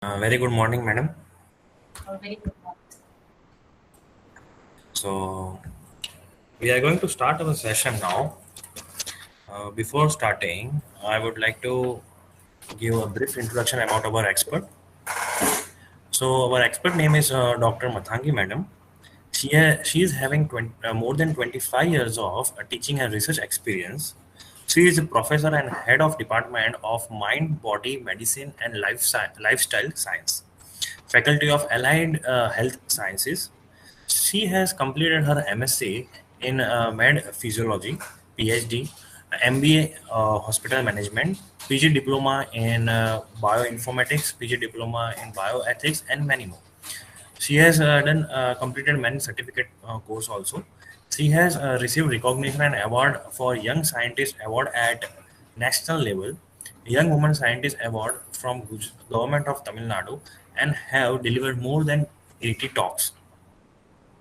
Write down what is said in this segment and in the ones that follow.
Very good morning, madam. Very good morning. So, we are going to start our session now. Before starting, I would like to give a brief introduction about our expert. So, our expert name is Dr. Mathangi, madam. She is having more than 25 years of teaching and research experience. She is a professor and head of Department of Mind, Body, Medicine, and Lifestyle Science, Faculty of Allied Health Sciences. She has completed her MSc in Med Physiology, PhD, MBA Hospital Management, PG Diploma in Bioinformatics, PG Diploma in Bioethics, and many more. She has done completed many certificate course also. She has received recognition and award for Young Scientist Award at national level, Young Woman Scientist Award from Government of Tamil Nadu, and have delivered more than 80 talks.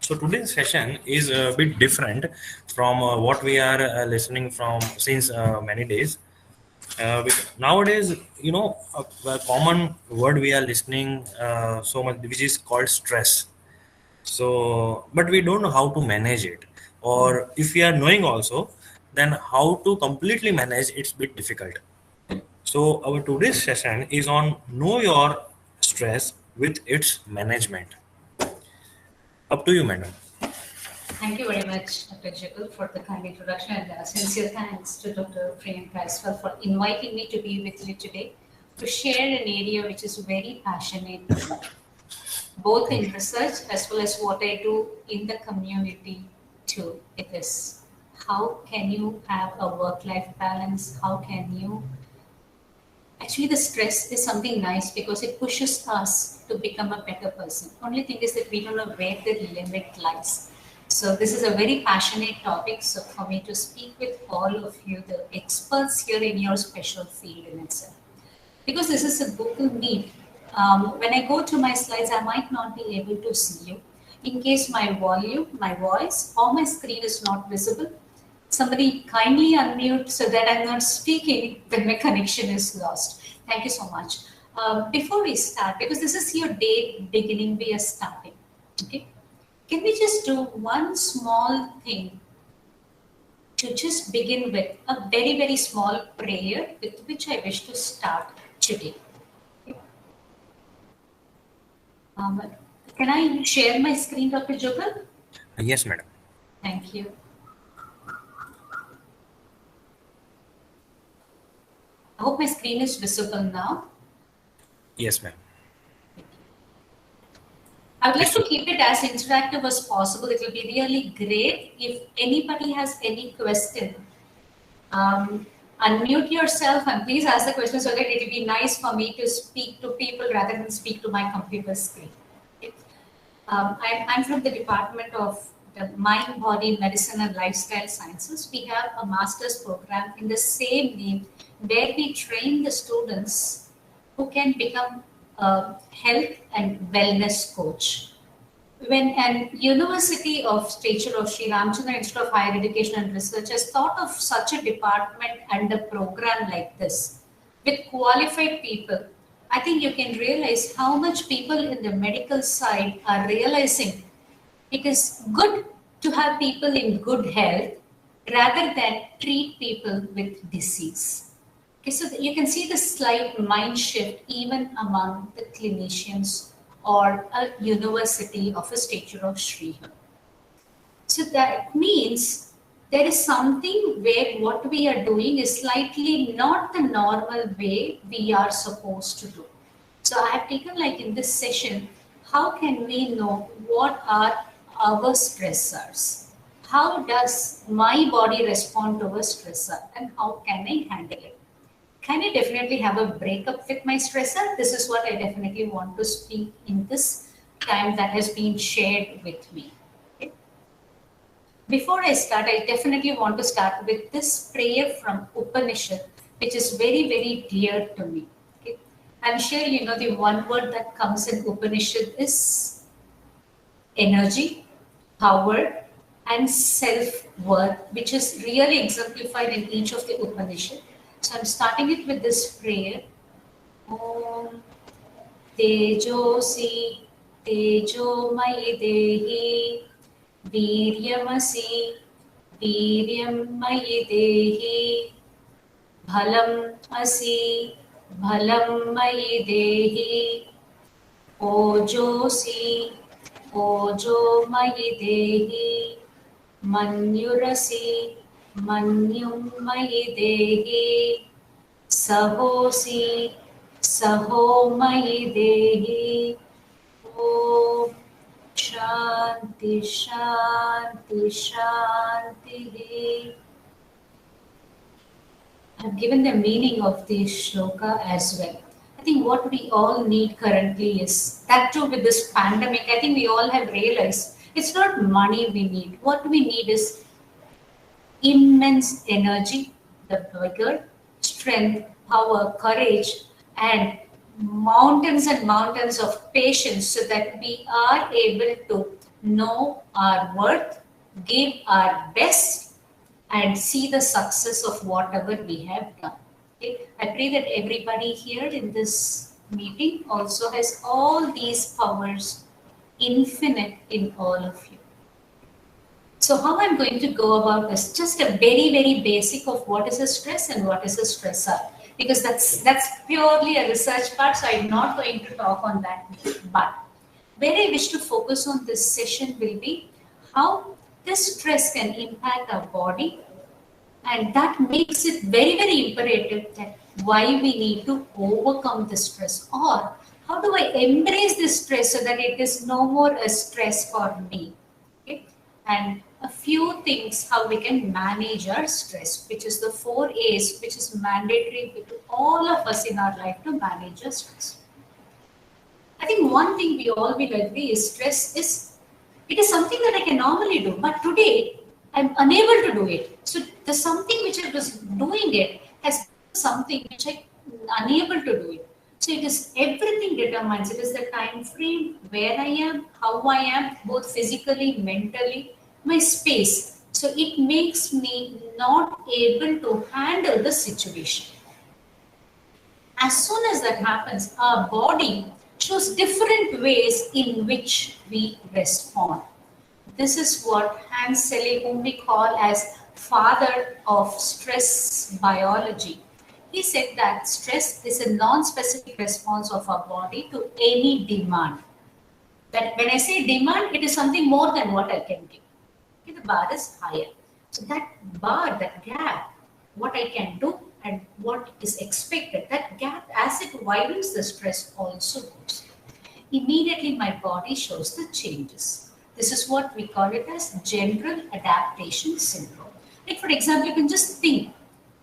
So today's session is a bit different from what we are listening from since many days. Nowadays, a common word we are listening so much, which is called stress. So, but we don't know how to manage it, or if we are knowing also, then how to completely manage it's bit difficult. So, our today's session is on know your stress with its management. Up to you, madam. Thank you very much, Dr. Jekyll, for the kind introduction, and sincere thanks to Dr. Priyanka as well for inviting me to be with you today to share an area which is very passionate to me, both in research as well as what I do in the community too. It is how can you have a work-life balance? How can you actually, the stress is something nice because it pushes us to become a better person. Only thing is that we don't know where the limit lies. So this is a very passionate topic. So for me to speak with all of you, the experts here in your special field in itself, because this is a Google Meet. When I go to my slides, I might not be able to see you. In case my volume, my voice, or my screen is not visible, somebody kindly unmute so that I'm not speaking when my connection is lost. Thank you so much. Before we start, because this is your day beginning, we are starting. Okay, can we just do one small thing to just begin with a very, very small prayer with which I wish to start today? Um, can I share my screen, Dr. Jokal? Yes, madam. Thank you. I hope my screen is visible now. Yes, ma'am. I would like It's to keep it as interactive as possible. It will be really great if anybody has any question. Unmute yourself and please ask the question so that it will be nice for me to speak to people rather than speak to my computer screen. Okay. I'm from the Department of the Mind, Body, Medicine and Lifestyle Sciences. We have a master's program in the same name where we train the students who can become a health and wellness coach. When an University of Stature of Sri Ramchandra Institute of Higher Education and Research has thought of such a department and a program like this with qualified people, I think you can realize how much people in the medical side are realizing it is good to have people in good health rather than treat people with disease. Okay, so you can see the slight mind shift even among the clinicians or a university of a stature of Sriham. So that means there is something where what we are doing is slightly not the normal way we are supposed to do. So I have taken like in this session, how can we know what are our stressors? How does my body respond to a stressor and how can I handle it? Can I definitely have a breakup with my stressor? This is what I definitely want to speak in this time that has been shared with me. Okay. Before I start, I definitely want to start with this prayer from Upanishad, which is very, very dear to me. Okay. I'm sure you know the one word that comes in Upanishad is energy, power, and self-worth, which is really exemplified in each of the Upanishad. So I'm starting it with this prayer. Om तेजोसि तेजोमयि देहि वीर्यमसि वीर्यं मयि देहि बलम् असि बलं मयि देहि ओजोसि ओजो मयि देहि मन्युरसि मन्युं मयि देहि सहोऽसि सहो मयि देहि ॐ शान्ति शान्ति शान्तिः. I've given the meaning of this shloka as well. I think what we all need currently is that too with this pandemic. I think we all have realized it's not money we need. What we need is immense energy, the vigor, strength, power, courage, and mountains of patience so that we are able to know our worth, give our best, and see the success of whatever we have done. Okay? I pray that everybody here in this meeting also has all these powers infinite in all of you. So how I'm going to go about this, just a very, very basic of what is a stress and what is a stressor. Because that's purely a research part, so I'm not going to talk on that. But where I wish to focus on this session will be how this stress can impact our body, and that makes it very, very imperative that why we need to overcome the stress, or how do I embrace this stress so that it is no more a stress for me. Okay? And a few things how we can manage our stress, which is the 4 A's, which is mandatory to all of us in our life to manage our stress. I think one thing we all will agree is stress is, it is something that I can normally do, but today I'm unable to do it. So the something which I was doing it has become something which I'm unable to do it. So it is everything determines. It is the time frame, where I am, how I am, both physically, mentally, my space. So it makes me not able to handle the situation. As soon as that happens, our body shows different ways in which we respond. This is what Hans Selye, whom we call as father of stress biology. He said that stress is a non-specific response of our body to any demand. That when I say demand, it is something more than what I can give. Okay, the bar is higher. So that bar, that gap, what I can do and what is expected, that gap, as it widens, the stress also goes. Immediately my body shows the changes. This is what we call it as general adaptation syndrome. Like for example, you can just think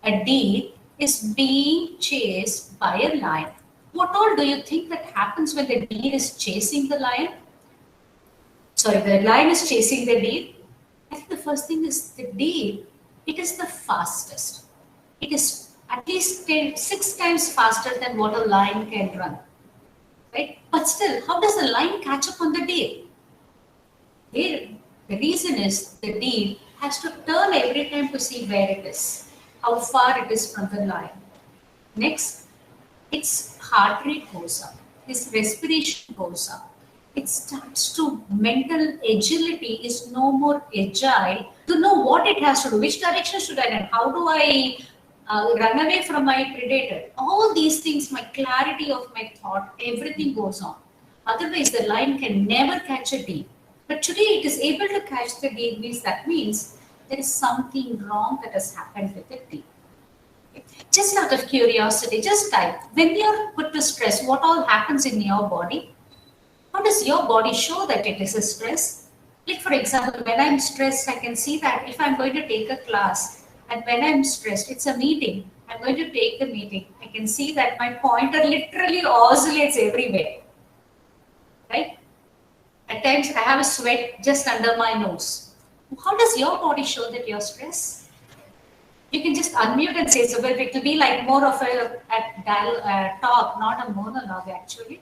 a deer is being chased by a lion. What all do you think that happens when the deer is chasing the lion? Sorry, the lion is chasing the deer. I think the first thing is the deer, it is the fastest. It is at least 6 times faster than what a lion can run. Right? But still, how does the lion catch up on the deer? The reason is the deer has to turn every time to see where it is, how far it is from the lion. Next, its heart rate goes up, its respiration goes up. It starts to, mental agility is no more agile to know what it has to do, which direction should I run, how do I run away from my predator. All these things, my clarity of my thought, everything goes on. Otherwise, the lion can never catch a deer. But today it is able to catch the deer, means that means there is something wrong that has happened with the deer. Just out of curiosity, just type, when you are put to stress, what all happens in your body? How does your body show that it is a stress? Like for example, when I'm stressed, I can see that if I'm going to take a class, and when I'm stressed, it's a meeting, I'm going to take the meeting, I can see that my pointer literally oscillates everywhere. Right? At times I have a sweat just under my nose. How does your body show that you're stressed? You can just unmute and say so, but it will be like more of a talk, not a monologue actually.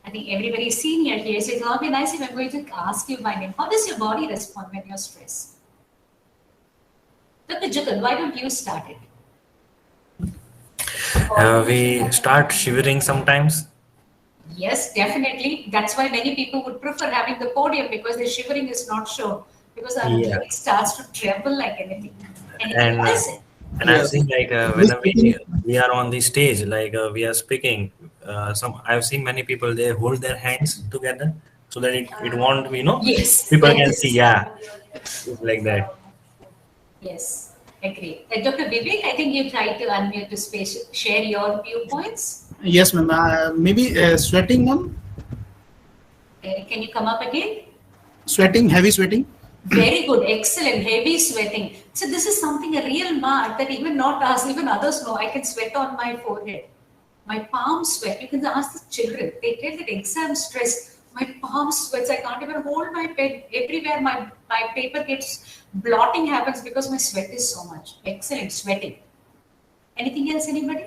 I think everybody's senior here, so it will be nice if I'm going to ask you my name. How does your body respond when you're stressed? Dr. Jugal, why don't you start it? We start shivering sometimes. Yes, definitely. That's why many people would prefer having the podium because the shivering is not shown because our Yeah. leg starts to tremble like anything. Anything and else? and I've Yes. seen like This whenever meeting, we are on the stage, like we are speaking, some I've seen many people, they hold their hands together so that it won't be, Yes, people can see. yes, Yeah, it's like that. yes. Agree. Dr. Vivek, I think you tried to unmute to space, share your viewpoints. yes, ma'am. Maybe sweating, ma'am. Can you come up again? Sweating, heavy sweating. Very good, excellent, heavy sweating. So this is something, a real mark that even not us, even others know. I can sweat on my forehead. My palms sweat. You can ask the children. They tell that exam stress. My palms sweats. I can't even hold my pen. Everywhere my paper gets blotting happens because my sweat is so much. Excellent, sweating. Anything else, anybody?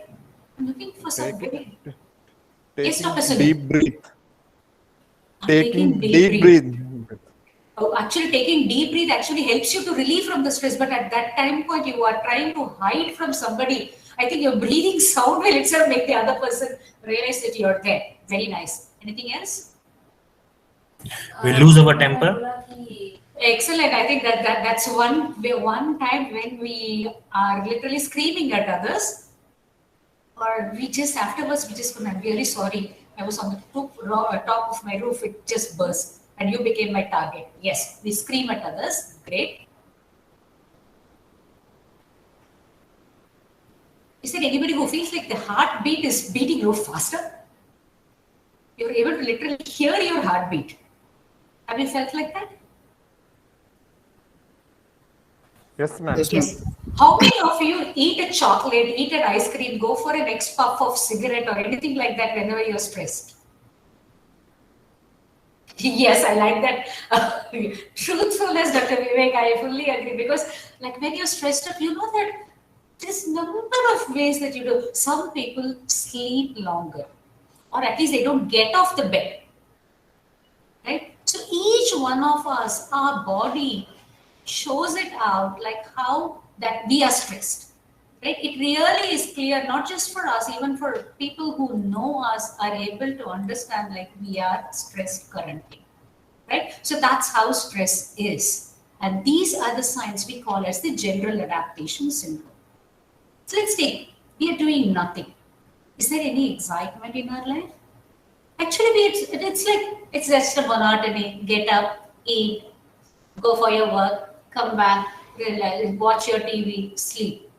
I'm looking for some Taking, very... Yes, taking Dr. Sunil. deep breath. Taking Taking deep deep breath. breath. Oh, actually, taking deep breath actually helps you to relieve from the stress. But at that time point, you are trying to hide from somebody. I think your breathing sound will itself make the other person realize that you're there. Very nice. Anything else? We lose our temper. Excellent. I think that's one time when we are literally screaming at others, or we just afterwards we just go, I'm really sorry. I was on the top of my roof. It just burst, and you became my target. Yes, we scream at others. Great. Is there anybody who feels like the heartbeat is beating you faster? You're able to literally hear your heartbeat. Have you felt like that? Yes, ma'am. Yes, ma'am. Yes. How many of you eat a chocolate, eat an ice cream, go for a next puff of cigarette or anything like that whenever you're stressed? Yes, I like that. Truthfulness, Dr. Vivek, I fully agree because like when you're stressed up, you know that there's number of ways that you do. Some people sleep longer or at least they don't get off the bed, right? So each one of us, our body shows it out like how that we are stressed, right? It really is clear, not just for us, even for people who know us are able to understand like we are stressed currently, right? So that's how stress is. And these are the signs we call as the general adaptation syndrome. So let's take, we are doing nothing. Is there any excitement in our life? Actually, it's like, it's just a monotony. Get up, eat, go for your work, come back, relax, watch your TV, sleep.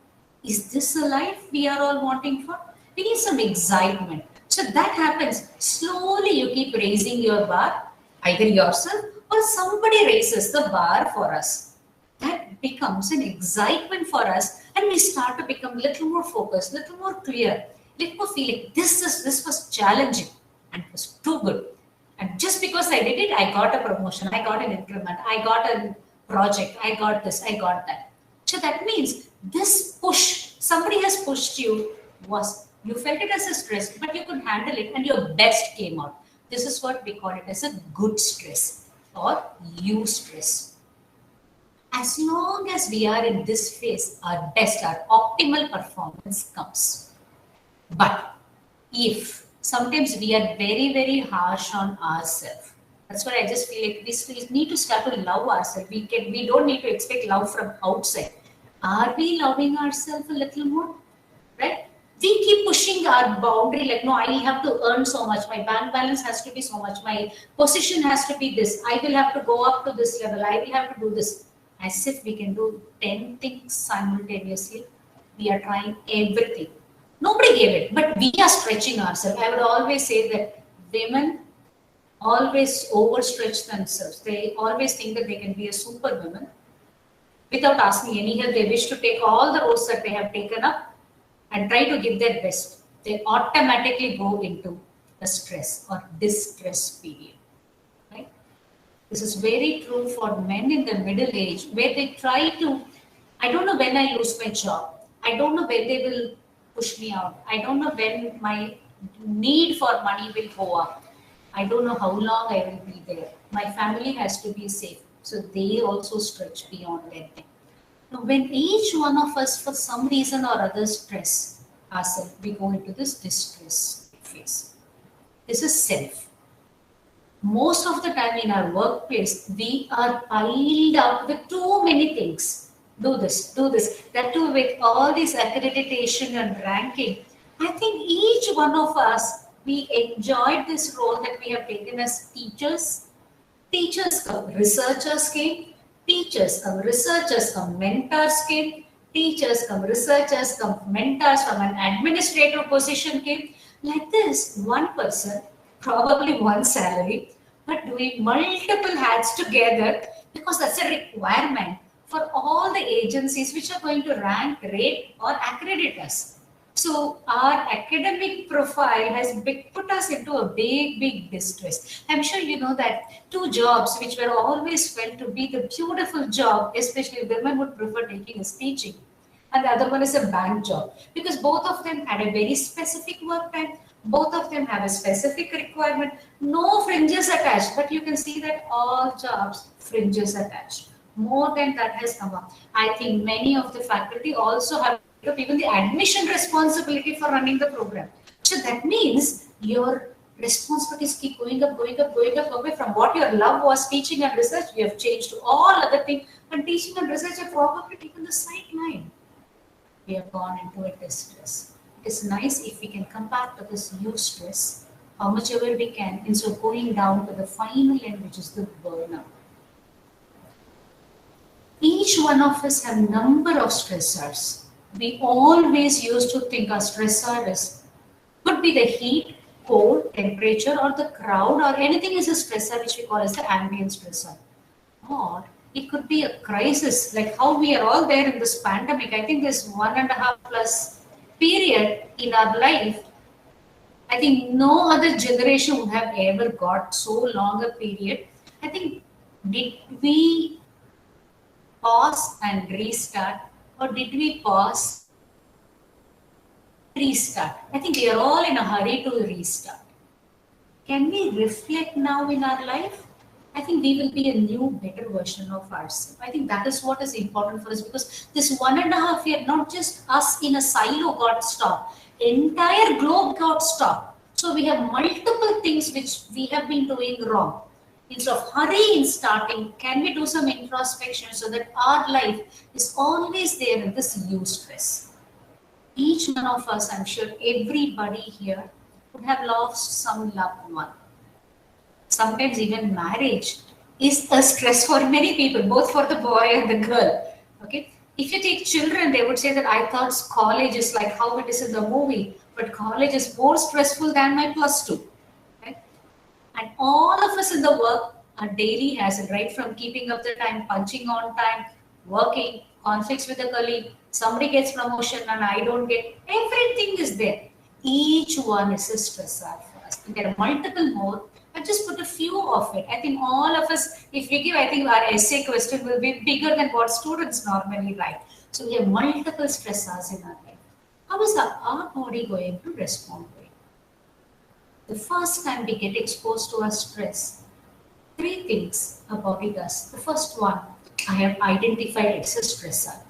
Is this a life we are all wanting for? We need some excitement. So that happens. Slowly you keep raising your bar, either yourself or somebody raises the bar for us. That becomes an excitement for us, and we start to become a little more focused, little more clear, little more feeling this was challenging and it was too good. And just because I did it, I got a promotion, I got an increment, I got a project, I got this, I got that. So that means this push, somebody has pushed you, was you felt it as a stress, but you could handle it and your best came out. This is what we call it as a good stress or eustress. As long as we are in this phase, our best, our optimal performance comes. But if sometimes we are very, very harsh on ourselves, that's why I just feel like we need to start to love ourselves. We don't need to expect love from outside. Are we loving ourselves a little more? Right? We keep pushing our boundary like, no, I have to earn so much. My bank balance has to be so much. My position has to be this. I will have to go up to this level. I will have to do this. As if we can do 10 things simultaneously. We are trying everything. Nobody gave it, but we are stretching ourselves. I would always say that women always overstretch themselves. They always think that they can be a superwoman without asking any help. They wish to take all the roles that they have taken up and try to give their best. They automatically go into a stress or distress period. Right? This is very true for men in the middle age where they try to, I don't know when I lose my job. I don't know when they will push me out. I don't know when my need for money will go up. I don't know how long I will be there. My family has to be safe. So they also stretch beyond their thing. Now, when each one of us, for some reason or other, stress, ourselves, we go into this distress phase. This is self. Most of the time in our workplace, we are piled up with too many things. Do this, do this. That too with all this accreditation and ranking. I think each one of us, we enjoyed this role that we have taken as teachers. Teachers come, researchers came. Teachers come, researchers come, mentors came. Teachers come, researchers come, mentors from an administrative position came. Like this, one person, probably one salary, but doing multiple hats together because that's a requirement for all the agencies which are going to rank, rate, or accredit us. So our academic profile has put us into a big distress. I'm sure you know that two jobs which were always felt to be the beautiful job, especially women would prefer taking is teaching. And the other one is a bank job because both of them had a very specific work time. Both of them have a specific requirement, no fringes attached, but you can see that all jobs fringes attached. More than that has come up. I think many of the faculty also have even the admission responsibility for running the program. So that means your responsibilities keep going up away from what your love was, teaching and research. You have changed to all other things, and teaching and research have probably taken the sideline. We have gone into a distress. It is nice if we can come back to this new stress, how much ever we can, instead of going down to the final end, which is the burnout. Each one of us have a number of stressors. We always used to think our stressor could be the heat, cold, temperature, or the crowd, or anything is a stressor which we call as the ambient stressor. Or it could be a crisis, like how we are all there in this pandemic. I think this 1.5+ period in our life, I think no other generation would have ever got so long a period. I think, did we pause and restart, or did we pause, restart? I think we are all in a hurry to restart. Can we reflect now in our life? I think we will be a new, better version of ourselves. I think that is what is important for us, because this 1.5 year, not just us in a silo got stopped, entire globe got stopped. So we have multiple things which we have been doing wrong. Instead of hurry in starting, can we do some introspection so that our life is always there in this stress? Each one of us, I'm sure everybody here would have lost some loved one. Sometimes even marriage is a stress for many people, both for the boy and the girl. Okay, if you take children, they would say that I thought college is like how it is in the movie, but college is more stressful than my +2. Right? And all of us in the work are daily hassle, right? From keeping up the time, punching on time, working, conflicts with a colleague, somebody gets promotion and I don't get, everything is there. Each one is a stressor for us. And there are multiple more. I just put a few of it. I think all of us, if we give, I think our essay question will be bigger than what students normally write. So we have multiple stressors in our life. How is our body going to respond to it? The first time we get exposed to a stress, 3 things our body does. The first one, I have identified it's a stressor.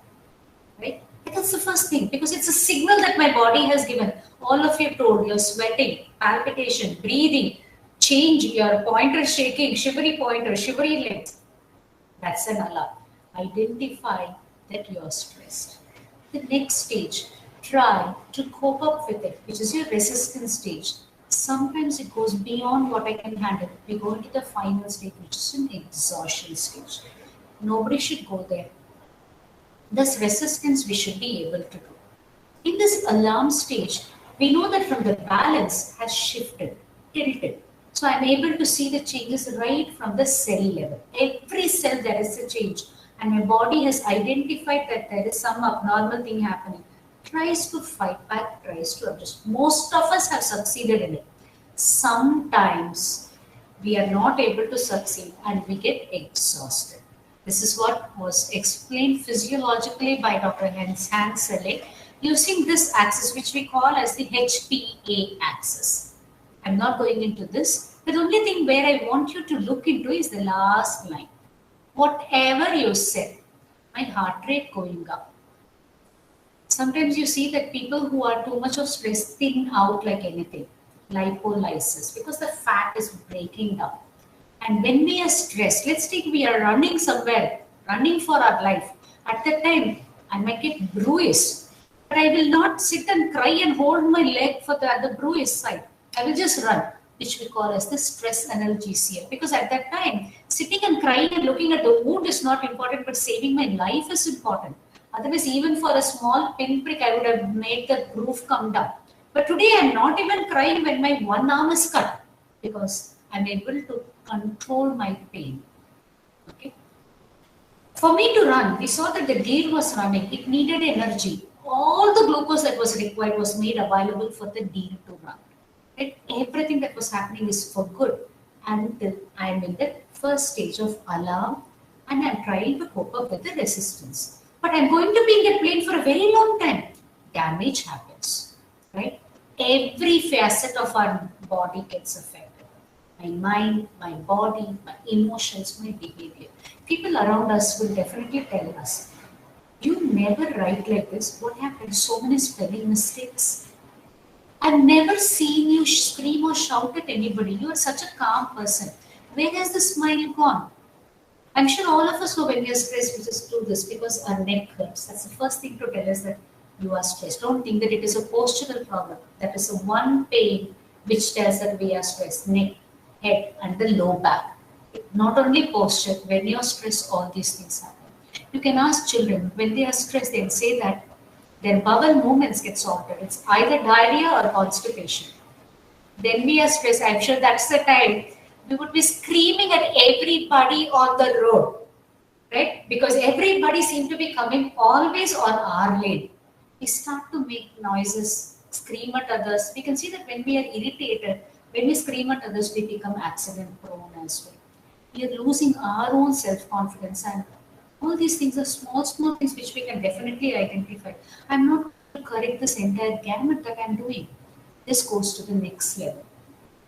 Right? That's the first thing, because it's a signal that my body has given. All of you told, you're sweating, palpitation, breathing, change, your pointer shaking, shivery pointer, shivery legs. That's an alarm. Identify that you're stressed. The next stage, try to cope up with it, which is your resistance stage. Sometimes it goes beyond what I can handle. We go into the final stage, which is an exhaustion stage. Nobody should go there. This resistance we should be able to do. In this alarm stage, we know that from the balance has shifted, tilted. So I'm able to see the changes right from the cell level. Every cell there is a change, and my body has identified that there is some abnormal thing happening. Tries to fight back, tries to adjust. Most of us have succeeded in it. Sometimes we are not able to succeed and we get exhausted. This is what was explained physiologically by Dr. Hans Selye using this axis, which we call as the HPA axis. I'm not going into this. The only thing where I want you to look into is the last line. Whatever you said, my heart rate going up. sometimes you see that people who are too much of stress thin out like anything, lipolysis, because the fat is breaking down. And when we are stressed, let's take we are running somewhere, running for our life. At that time, I might get bruised, but I will not sit and cry and hold my leg for the other bruised side. I will just run, which we call as the stress analgesia. Because at that time, sitting and crying and looking at the wound is not important, but saving my life is important. Otherwise, even for a small pinprick, I would have made the groove come down. But today, I'm not even crying when my one arm is cut because I'm able to control my pain. Okay. For me to run, we saw that the deer was running. It needed energy. All the glucose that was required was made available for the deer to run. Right? Everything that was happening is for good until I'm in the first stage of alarm and I'm trying to cope up with the resistance. But I'm going to be in that plane for a very long time. Damage happens. Right? Every facet of our body gets affected. My mind, my body, my emotions, my behavior. People around us will definitely tell us, you never write like this. What happened? So many spelling mistakes. I've never seen you scream or shout at anybody. You are such a calm person. Where has the smile gone? I'm sure all of us know when we are stressed, we just do this because our neck hurts. That's the first thing to tell us that you are stressed. Don't think that it is a postural problem. That is the one pain which tells that we are stressed. Neck, head, and the low back. Not only posture, when you're stressed, all these things happen. You can ask children, when they are stressed, they'll say that their bowel movements get altered. It's either diarrhea or constipation. Then we are stressed. I'm sure that's the time we would be screaming at everybody on the road, right? Because everybody seems to be coming always on our lane. We start to make noises, scream at others. We can see that when we are irritated, when we scream at others, we become accident prone as well. We are losing our own self-confidence, and all these things are small things which we can definitely identify. I'm not going to correct this entire gamut that I'm doing. This goes to the next level.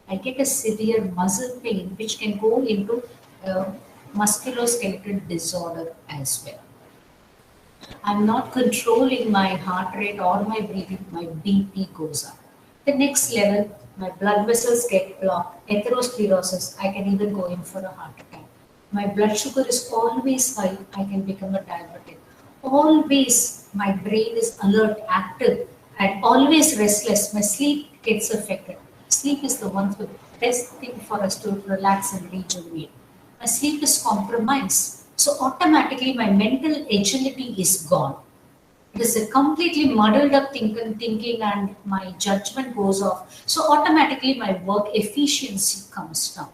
I get a severe muscle pain which can go into musculoskeletal disorder as well. I'm not controlling my heart rate or my breathing, my BP goes up. The next level, my blood vessels get blocked, atherosclerosis, I can even go in for a heart attack. My blood sugar is always high, I can become a diabetic. Always my brain is alert, active, and always restless. My sleep gets affected. Sleep is the best thing for us to relax and rejuvenate. My sleep is compromised. So automatically my mental agility is gone. It is a completely muddled up thinking and my judgment goes off. So automatically my work efficiency comes down.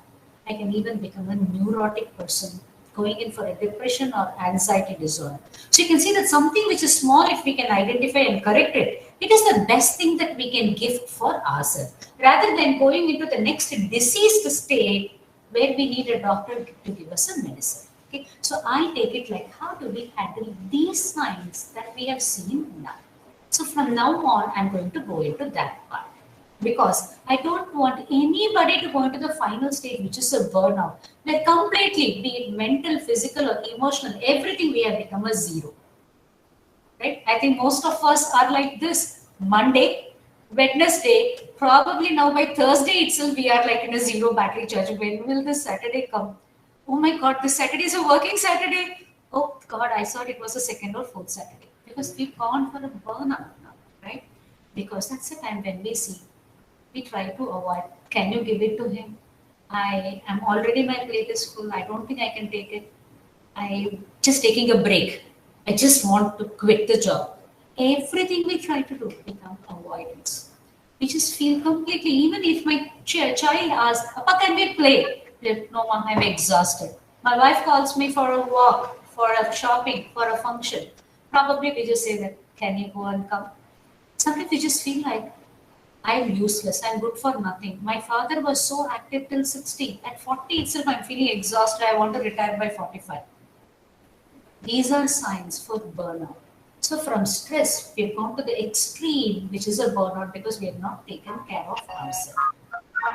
I can even become a neurotic person going in for a depression or anxiety disorder. So you can see that something which is small, if we can identify and correct it, it is the best thing that we can gift for ourselves. Rather than going into the next diseased state where we need a doctor to give us a medicine. Okay, so I take it like, how do we handle these signs that we have seen now? So from now on, I'm going to go into that part because I don't want anybody to go into the final stage, which is a burnout. Like completely, be it mental, physical, or emotional, everything we have become a zero. Right? I think most of us are like this. Monday, Wednesday, probably now by Thursday itself, we are like in a zero battery charge. When will this Saturday come? Oh my God, this Saturday is a working Saturday. Oh God, I thought it was a second or fourth Saturday because we've gone for a burnout now, right? Because that's the time when we try to avoid. Can you give it to him? I am already, my plate is full. I don't think I can take it. I'm just taking a break. I just want to quit the job. Everything we try to do becomes avoidance. We just feel completely, even if my child asks, Papa, can we play? No, Mom, I'm exhausted. My wife calls me for a walk, for a shopping, for a function. Probably we just say that, can you go and come? Sometimes we just feel like, I'm useless, I'm good for nothing. My father was so active till 60. At 40 itself, I'm feeling exhausted. I want to retire by 45. These are signs for burnout. So from stress, we have gone to the extreme, which is a burnout because we have not taken care of ourselves.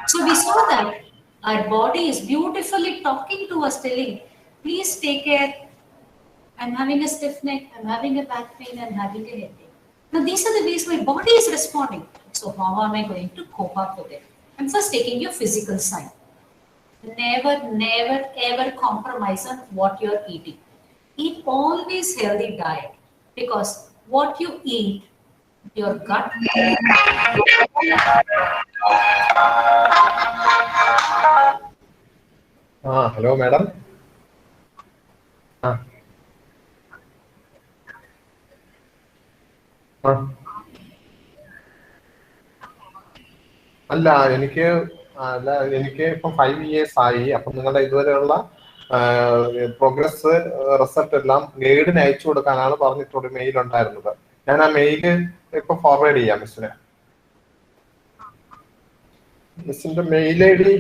So we saw that our body is beautifully talking to us, telling, please take care. I'm having a stiff neck, I'm having a back pain, I'm having a headache. Now, these are the ways my body is responding. So, how am I going to cope up with it? I'm first taking your physical side. Never, never, ever compromise on what you're eating. Eat always healthy diet because what you eat, your gut. Hello, madam. അല്ല എനിക്ക് ഇപ്പം 5 years ആയി. അപ്പം നിങ്ങളുടെ ഇതുവരെയുള്ള progress result എല്ലാം ഗൈഡിന് അയച്ചു കൊടുക്കാനാണ് പറഞ്ഞിട്ടൊരു മെയിൽ ഉണ്ടായിരുന്നത്. ഞാൻ ആ മെയില് ഇപ്പൊ ഫോർവേഡ് ചെയ്യാം മിസ്സിന്. മിസ്സിന്റെ മെയിൽ ഐ ഡി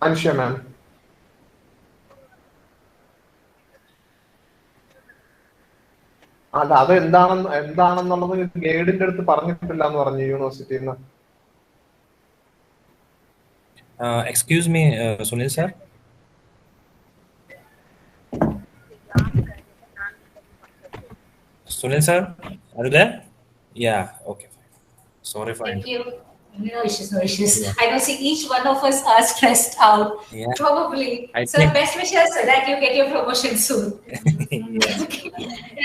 അനുഷ്യ മാം. അല്ല, അത് എന്താണെന്നുള്ളത് ഗൈഡിന്റെ അടുത്ത് പറഞ്ഞിട്ടില്ല എന്ന് പറഞ്ഞു യൂണിവേഴ്സിറ്റിയിൽ നിന്ന്. Excuse me, Sunil sir. Sunil sir, are you there? Yeah, okay. Sorry for Thank you. No issues, no issues. Yeah. I know, see, each one of us are stressed out. Yeah. Probably. So best wishes so that you get your promotion soon.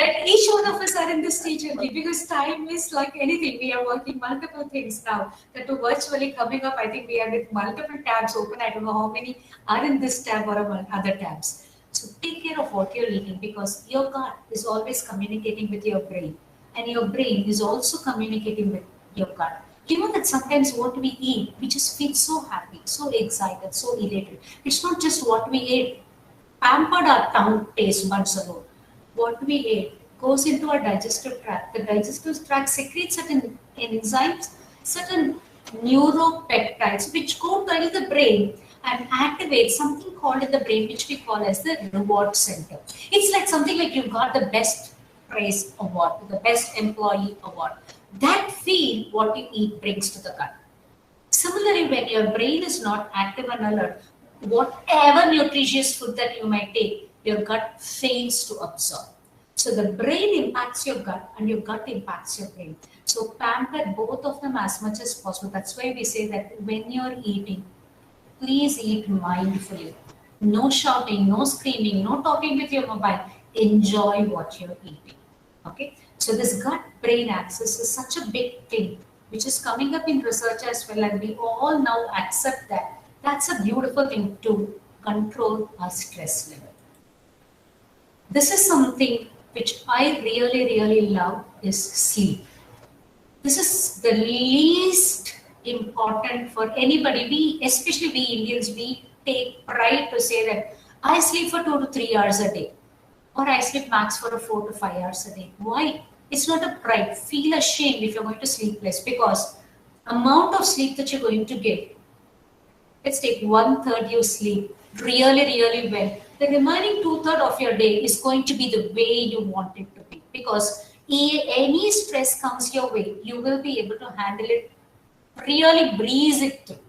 And each one of us are in this stage only because time is like anything. We are working multiple things now. That to virtually coming up, I think we are with multiple tabs open. I don't know how many are in this tab or other tabs. So take care of what you're eating because your gut is always communicating with your brain. And your brain is also communicating with your gut. You know that sometimes what we eat, we just feel so happy, so excited, so elated. It's not just what we ate, pampered our tongue taste buds alone. What we ate goes into our digestive tract. The digestive tract secretes certain enzymes, certain neuropeptides, which go to the brain and activate something called in the brain, which we call as the reward center. It's like something like you got the best praise award, the best employee award. That feel what you eat brings to the gut. Similarly, when your brain is not active and alert, whatever nutritious food that you might take, your gut fails to absorb. So the brain impacts your gut and your gut impacts your brain. So pamper both of them as much as possible. That's why we say that when you're eating, please eat mindfully. No shouting, no screaming, no talking with your mobile. Enjoy what you're eating. Okay? So this gut-brain axis is such a big thing, which is coming up in research as well, and we all now accept that. That's a beautiful thing to control our stress level. This is something which I really, really love is sleep. This is the least important for anybody. Especially we Indians, we take pride to say that I sleep for 2 to 3 hours a day. Or I sleep max for 4 to 5 hours a day. Why? It's not a pride. Feel ashamed if you're going to sleep less because amount of sleep that you're going to get, let's take 1/3 you sleep really, really well. The remaining 2/3 of your day is going to be the way you want it to be because any stress comes your way, you will be able to handle it, really breeze it through.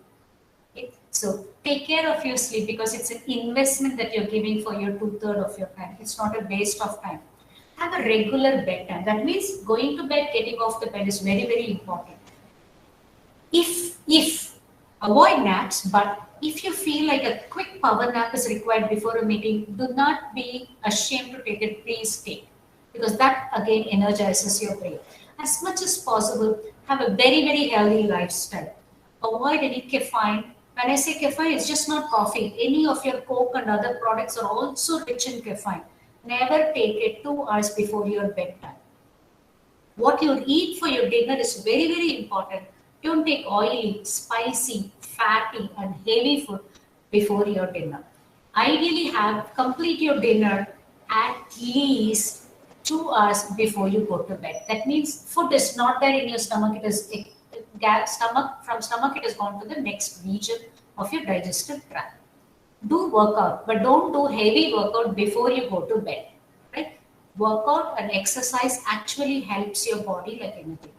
Okay? So take care of your sleep because it's an investment that you're giving for your 2/3 of your time. It's not a waste of time. Have a regular bedtime. That means going to bed, getting off the bed is very, very important. If avoid naps, but if you feel like a quick power nap is required before a meeting, do not be ashamed to take it. Please take, because that again energizes your brain. As much as possible, have a very, very healthy lifestyle. Avoid any caffeine. When I say caffeine, it's just not coffee. Any of your Coke and other products are also rich in caffeine. Never take it 2 hours before your bedtime. What you eat for your dinner is very, very important. Don't take oily, spicy, fatty, and heavy food before your dinner. Ideally, complete your dinner at least 2 hours before you go to bed. That means food is not there in your stomach. From stomach, it has gone to the next region of your digestive tract. Do workout, but don't do heavy workout before you go to bed, right? Workout and exercise actually helps your body like anything.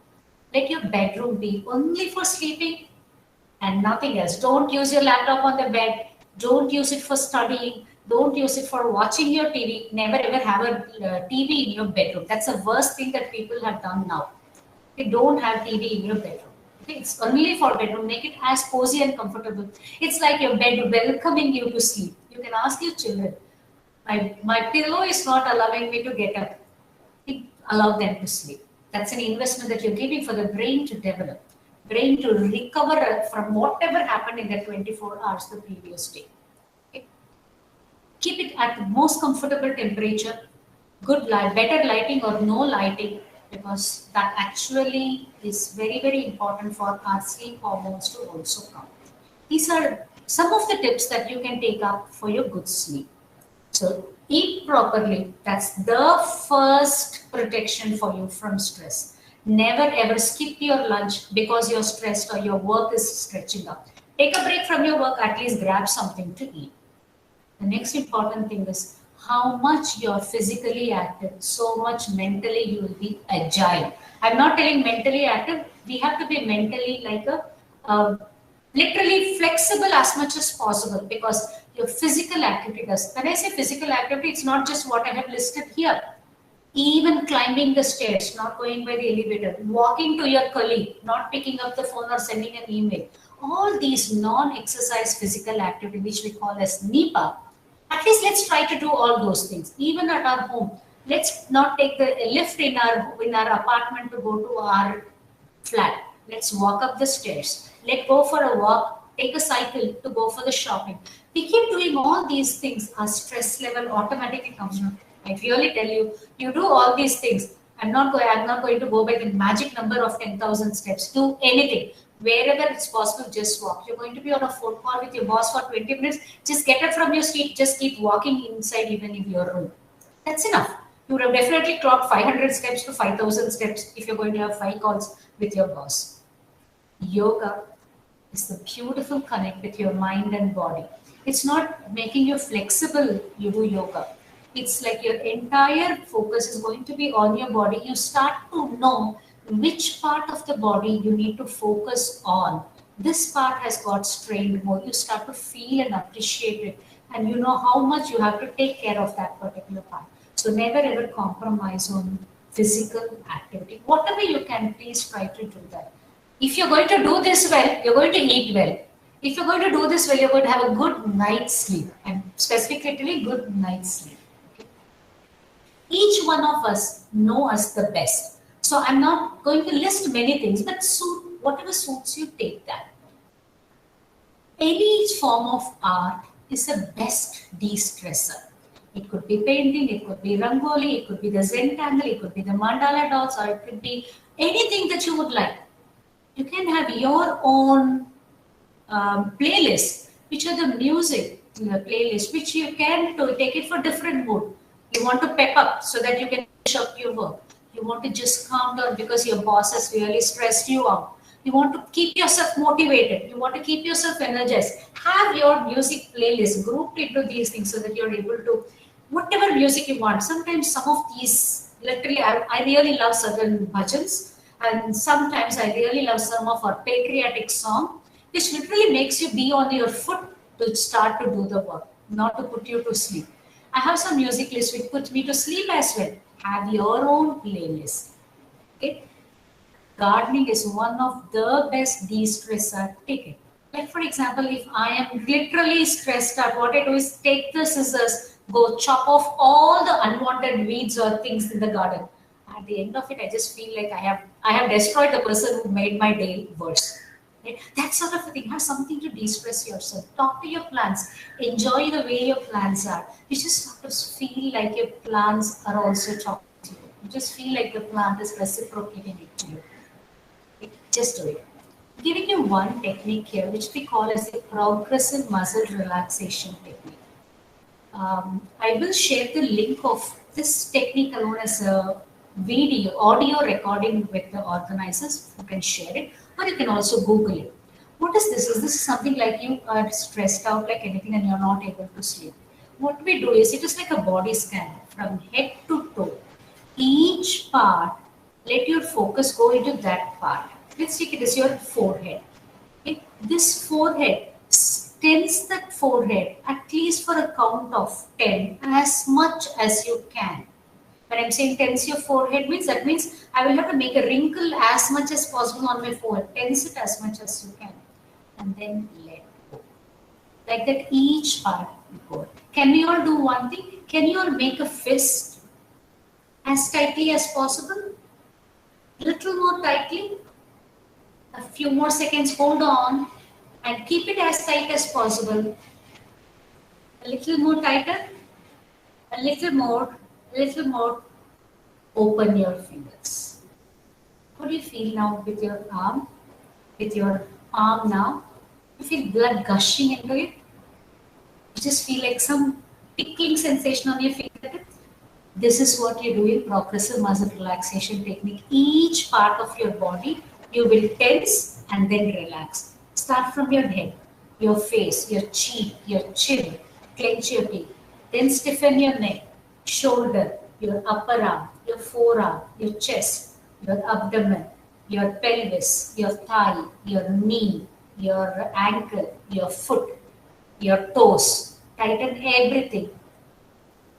Let your bedroom be only for sleeping and nothing else. Don't use your laptop on the bed. Don't use it for studying. Don't use it for watching your TV. Never ever have a TV in your bedroom. That's the worst thing that people have done now. You don't have TV in your bedroom. Okay? It's only for bedroom. Make it as cozy and comfortable. It's like your bed welcoming you to sleep. You can ask your children. My pillow is not allowing me to get up. Allow them to sleep. That's an investment that you're giving for the brain to develop, brain to recover from whatever happened in the 24 hours the previous day. Okay? Keep it at the most comfortable temperature, good light, better lighting or no lighting, because that actually is very, very important for our sleep hormones to also come. These are some of the tips that you can take up for your good sleep. So eat properly. That's the first protection for you from stress. Never ever skip your lunch because you're stressed or your work is stretching up. Take a break from your work, at least grab something to eat. The next important thing is how much you're physically active, so much mentally you will be agile. I'm not telling mentally active, we have to be mentally like literally flexible as much as possible, because your physical activity does. When I say physical activity, it's not just what I have listed here. Even climbing the stairs, not going by the elevator, walking to your colleague, not picking up the phone or sending an email. All these non-exercise physical activity, which we call as NEPA, at least let's try to do all those things. Even at our home, let's not take the lift in our apartment to go to our flat. Let's walk up the stairs. Let's go for a walk, take a cycle to go for the shopping. We keep doing all these things, our stress level automatically comes down. I really tell you, you do all these things. I'm not going to go by the magic number of 10,000 steps. Do anything. Wherever it's possible, just walk. You're going to be on a phone call with your boss for 20 minutes. Just get up from your seat. Just keep walking inside, even in your room. That's enough. You would have definitely clocked 500 steps to 5,000 steps if you're going to have 5 calls with your boss. Yoga is the beautiful connect with your mind and body. It's not making you flexible, you do yoga. It's like your entire focus is going to be on your body. You start to know which part of the body you need to focus on. This part has got strained more. You start to feel and appreciate it, and you know how much you have to take care of that particular part. So never ever compromise on physical activity. Whatever you can, please try to do that. If you're going to do this well, you're going to eat well. If you're going to do this well, you're going to have a good night's sleep, and specifically good night's sleep. Okay? Each one of us know us the best. So I'm not going to list many things, but whatever suits you, take that. Any form of art is the best de-stressor. It could be painting, it could be rangoli, it could be the Zentangle, it could be the mandala dots, or it could be anything that you would like. You can have your own playlist, which are the music playlist, which you can take it for different mood. You want to pep up so that you can finish up your work. You want to just calm down because your boss has really stressed you out. You want to keep yourself motivated. You want to keep yourself energized. Have your music playlist grouped into these things so that you're able to, whatever music you want. Sometimes some of these, literally, I really love certain bhajans. And sometimes I really love some of our patriotic song, which literally makes you be on your foot to start to do the work, not to put you to sleep. I have some music list which puts me to sleep as well. Have your own playlist. Okay? Gardening is one of the best de-stressor. Take it. Like for example, if I am literally stressed out, what I do is take the scissors, go chop off all the unwanted weeds or things in the garden. At the end of it, I just feel like I have destroyed the person who made my day worse. Right? That sort of a thing. Have something to de-stress yourself. Talk to your plants. Enjoy the way your plants are. You just have to feel like your plants are also talking to you. You just feel like the plant is reciprocating it to you. Okay? Just do it. Giving you one technique here, which we call as a progressive muscle relaxation technique. I will share the link of this technique alone as a audio recording with the organizers. You can share it, or you can also Google it. What is this? Is this something like you are stressed out like anything and you're not able to sleep? What we do is, it is like a body scan from head to toe. Each part, let your focus go into that part. Let's take it as your forehead. Okay? This forehead, tense that forehead at least for a count of 10 as much as you can. When I'm saying tense your forehead means that means I will have to make a wrinkle as much as possible on my forehead. Tense it as much as you can. And then let go. Like that each part go. Can we all do one thing? Can you all make a fist as tightly as possible? Little more tightly. A few more seconds, hold on and keep it as tight as possible. A little more tighter, a little more. Open your fingers. How do you feel now with your arm? With your arm now? You feel blood gushing into it? You just feel like some tickling sensation on your fingertips? This is what you do in progressive muscle relaxation technique. Each part of your body, you will tense and then relax. Start from your head, your face, your cheek, your chin. Clench your teeth. Then stiffen your neck, shoulder, your upper arm, your forearm, your chest, your abdomen, your pelvis, your thigh, your knee, your ankle, your foot, your toes. Tighten everything.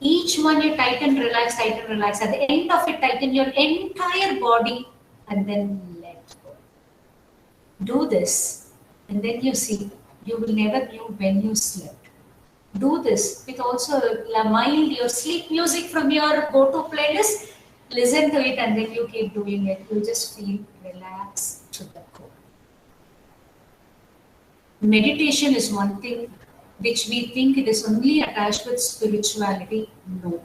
Each one you tighten, relax, tighten, relax. At the end of it, tighten your entire body and then let go. Do this and then you see, you will never knew when you slept. Do this with also mild your sleep music from your go-to playlist. Listen to it and then you keep doing it. You just feel relaxed to the core. Meditation is one thing which we think it is only attached with spirituality. No.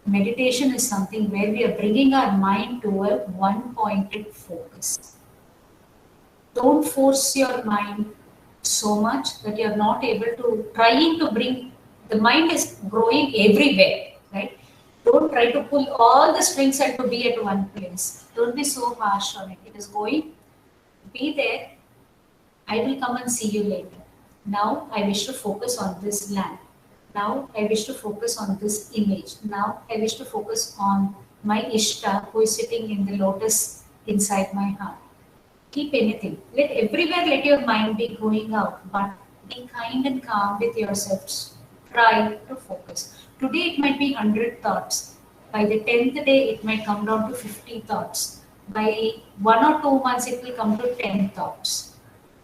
Meditation is something where we are bringing our mind to a one-pointed focus. Don't force your mind so much that you are not able to, trying to bring, the mind is growing everywhere, right? Don't try to pull all the strings and to be at one place. Don't be so harsh on it. It is going, be there. I will come and see you later. Now I wish to focus on this lamp. Now I wish to focus on this image. Now I wish to focus on my Ishta who is sitting in the lotus inside my heart. Keep anything. Let your mind be going out, but be kind and calm with yourselves. Try to focus. Today it might be 100 thoughts. By the 10th day it might come down to 50 thoughts. By 1 or 2 months it will come to 10 thoughts.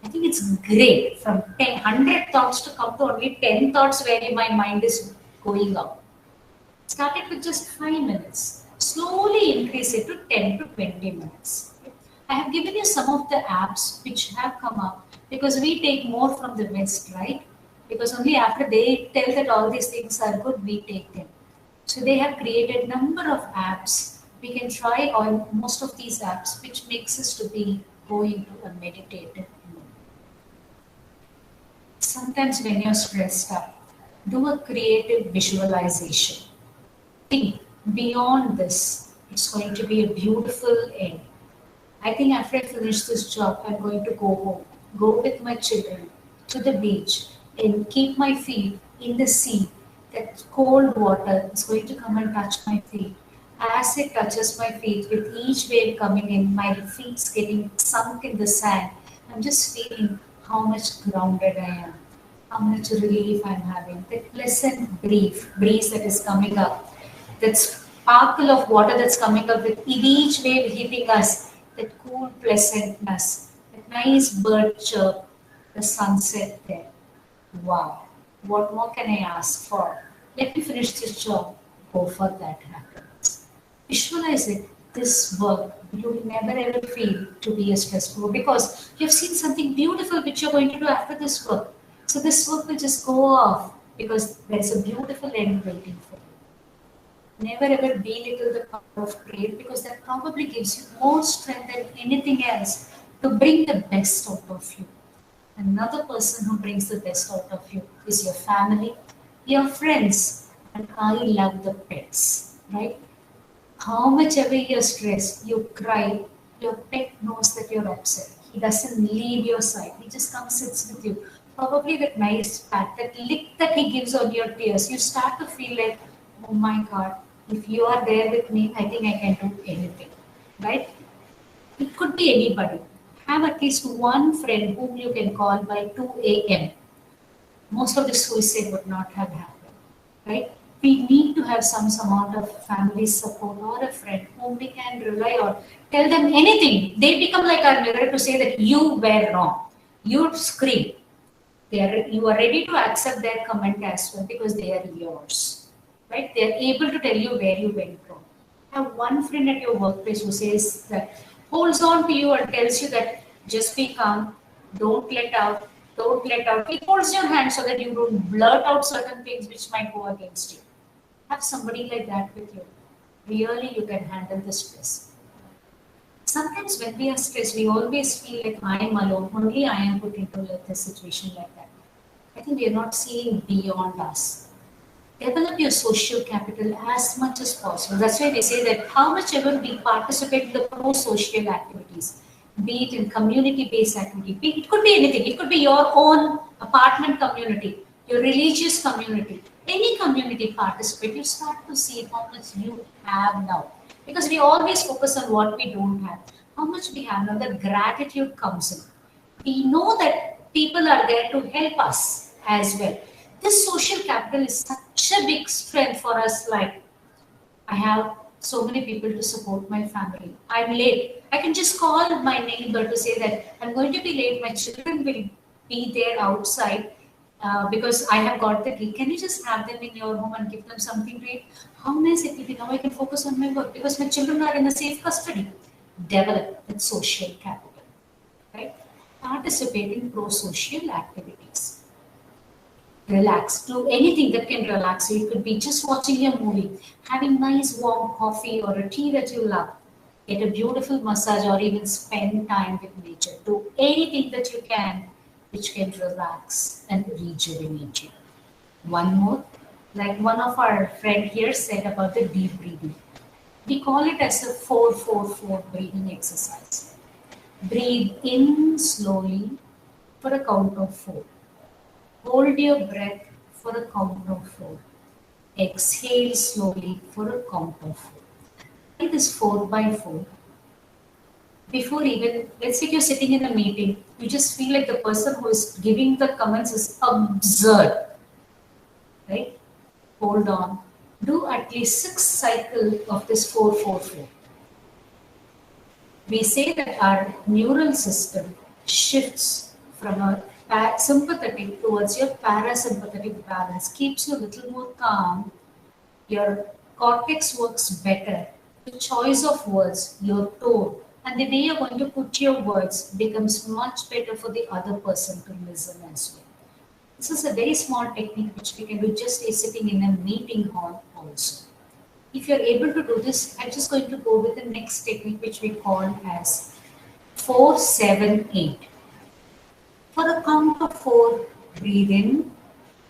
I think it's great from 100 thoughts to come to only 10 thoughts where my mind is going out. Start it with just 5 minutes. Slowly increase it to 10 to 20 minutes. I have given you some of the apps which have come up because we take more from the West, right? Because only after they tell that all these things are good, we take them. So they have created a number of apps. We can try on most of these apps, which makes us to be going to a meditative mode. Sometimes when you're stressed up, do a creative visualization. Think beyond this. It's going to be a beautiful end. I think after I finish this job, I'm going to go home, go with my children to the beach and keep my feet in the sea. That cold water is going to come and touch my feet. As it touches my feet, with each wave coming in, my feet's getting sunk in the sand. I'm just feeling how much grounded I am, how much relief I'm having. That pleasant breeze that is coming up, that sparkle of water that's coming up with each wave hitting us. That cool pleasantness, that nice bird chirp, the sunset there. Wow, what more can I ask for? Let me finish this job. Go for that happiness. Visualize it. This work, you will never ever feel to be a stressful because you've seen something beautiful which you're going to do after this work. So this work will just go off because there's a beautiful end waiting for you. Never ever belittle the power of prayer because that probably gives you more strength than anything else to bring the best out of you. Another person who brings the best out of you is your family, your friends, and I love the pets, right? How much ever you're stressed, you cry, your pet knows that you're upset. He doesn't leave your side. He just comes sits with you. Probably that nice pat, that lick that he gives on your tears, you start to feel like, oh my God, if you are there with me, I think I can do anything, right? It could be anybody. Have at least one friend whom you can call by 2 a.m. most of the suicide would not have happened, right? We need to have some amount of family support or a friend whom we can rely on. Tell them anything. They become like our mirror to say that you were wrong. You scream. You are ready to accept their comment as well because they are yours, right? They are able to tell you where you went wrong. Have one friend at your workplace who says that, holds on to you and tells you that just be calm, don't let out, don't let out. It holds your hand so that you don't blurt out certain things which might go against you. Have somebody like that with you. Really, you can handle the stress. Sometimes when we are stressed, we always feel like I am alone. Only I am put into a situation like that. I think we are not seeing beyond us. Develop your social capital as much as possible. That's why they say that how much ever we participate in the pro-social activities, be it in community-based activity, it could be anything. It could be your own apartment community, your religious community, any community participate. You start to see how much you have now. Because we always focus on what we don't have. How much we have now, the gratitude comes in. We know that people are there to help us as well. This social capital is such a big strength for us. Like, I have so many people to support my family. I'm late. I can just call my neighbor to say that I'm going to be late. My children will be there outside because I have got the key. Can you just have them in your home and give them something to eat? How nice it will be. Now I can focus on my work because my children are in a safe custody. Develop that social capital, right? Participate in pro-social activities. Relax. Do anything that can relax you. It could be just watching a movie, having nice warm coffee or a tea that you love. Get a beautiful massage or even spend time with nature. Do anything that you can which can relax and rejuvenate you. One more, like one of our friend here said about the deep breathing. We call it as a 4-4-4 breathing exercise. Breathe in slowly for a count of 4. Hold your breath for a count of 4. Exhale slowly for a count of 4. It is 4 by 4. Before even, let's say you're sitting in a meeting, you just feel like the person who is giving the comments is absurd, right? Hold on. Do at least 6 cycles of this 4-4-4. We say that our neural system shifts from a sympathetic towards your parasympathetic balance, keeps you a little more calm, your cortex works better, the choice of words, your tone, and the way you're going to put your words becomes much better for the other person to listen as well. This is a very small technique which we can do just sitting in a meeting hall also. If you're able to do this, I'm just going to go with the next technique which we call as 4-7-8. For a count of 4, breathe in.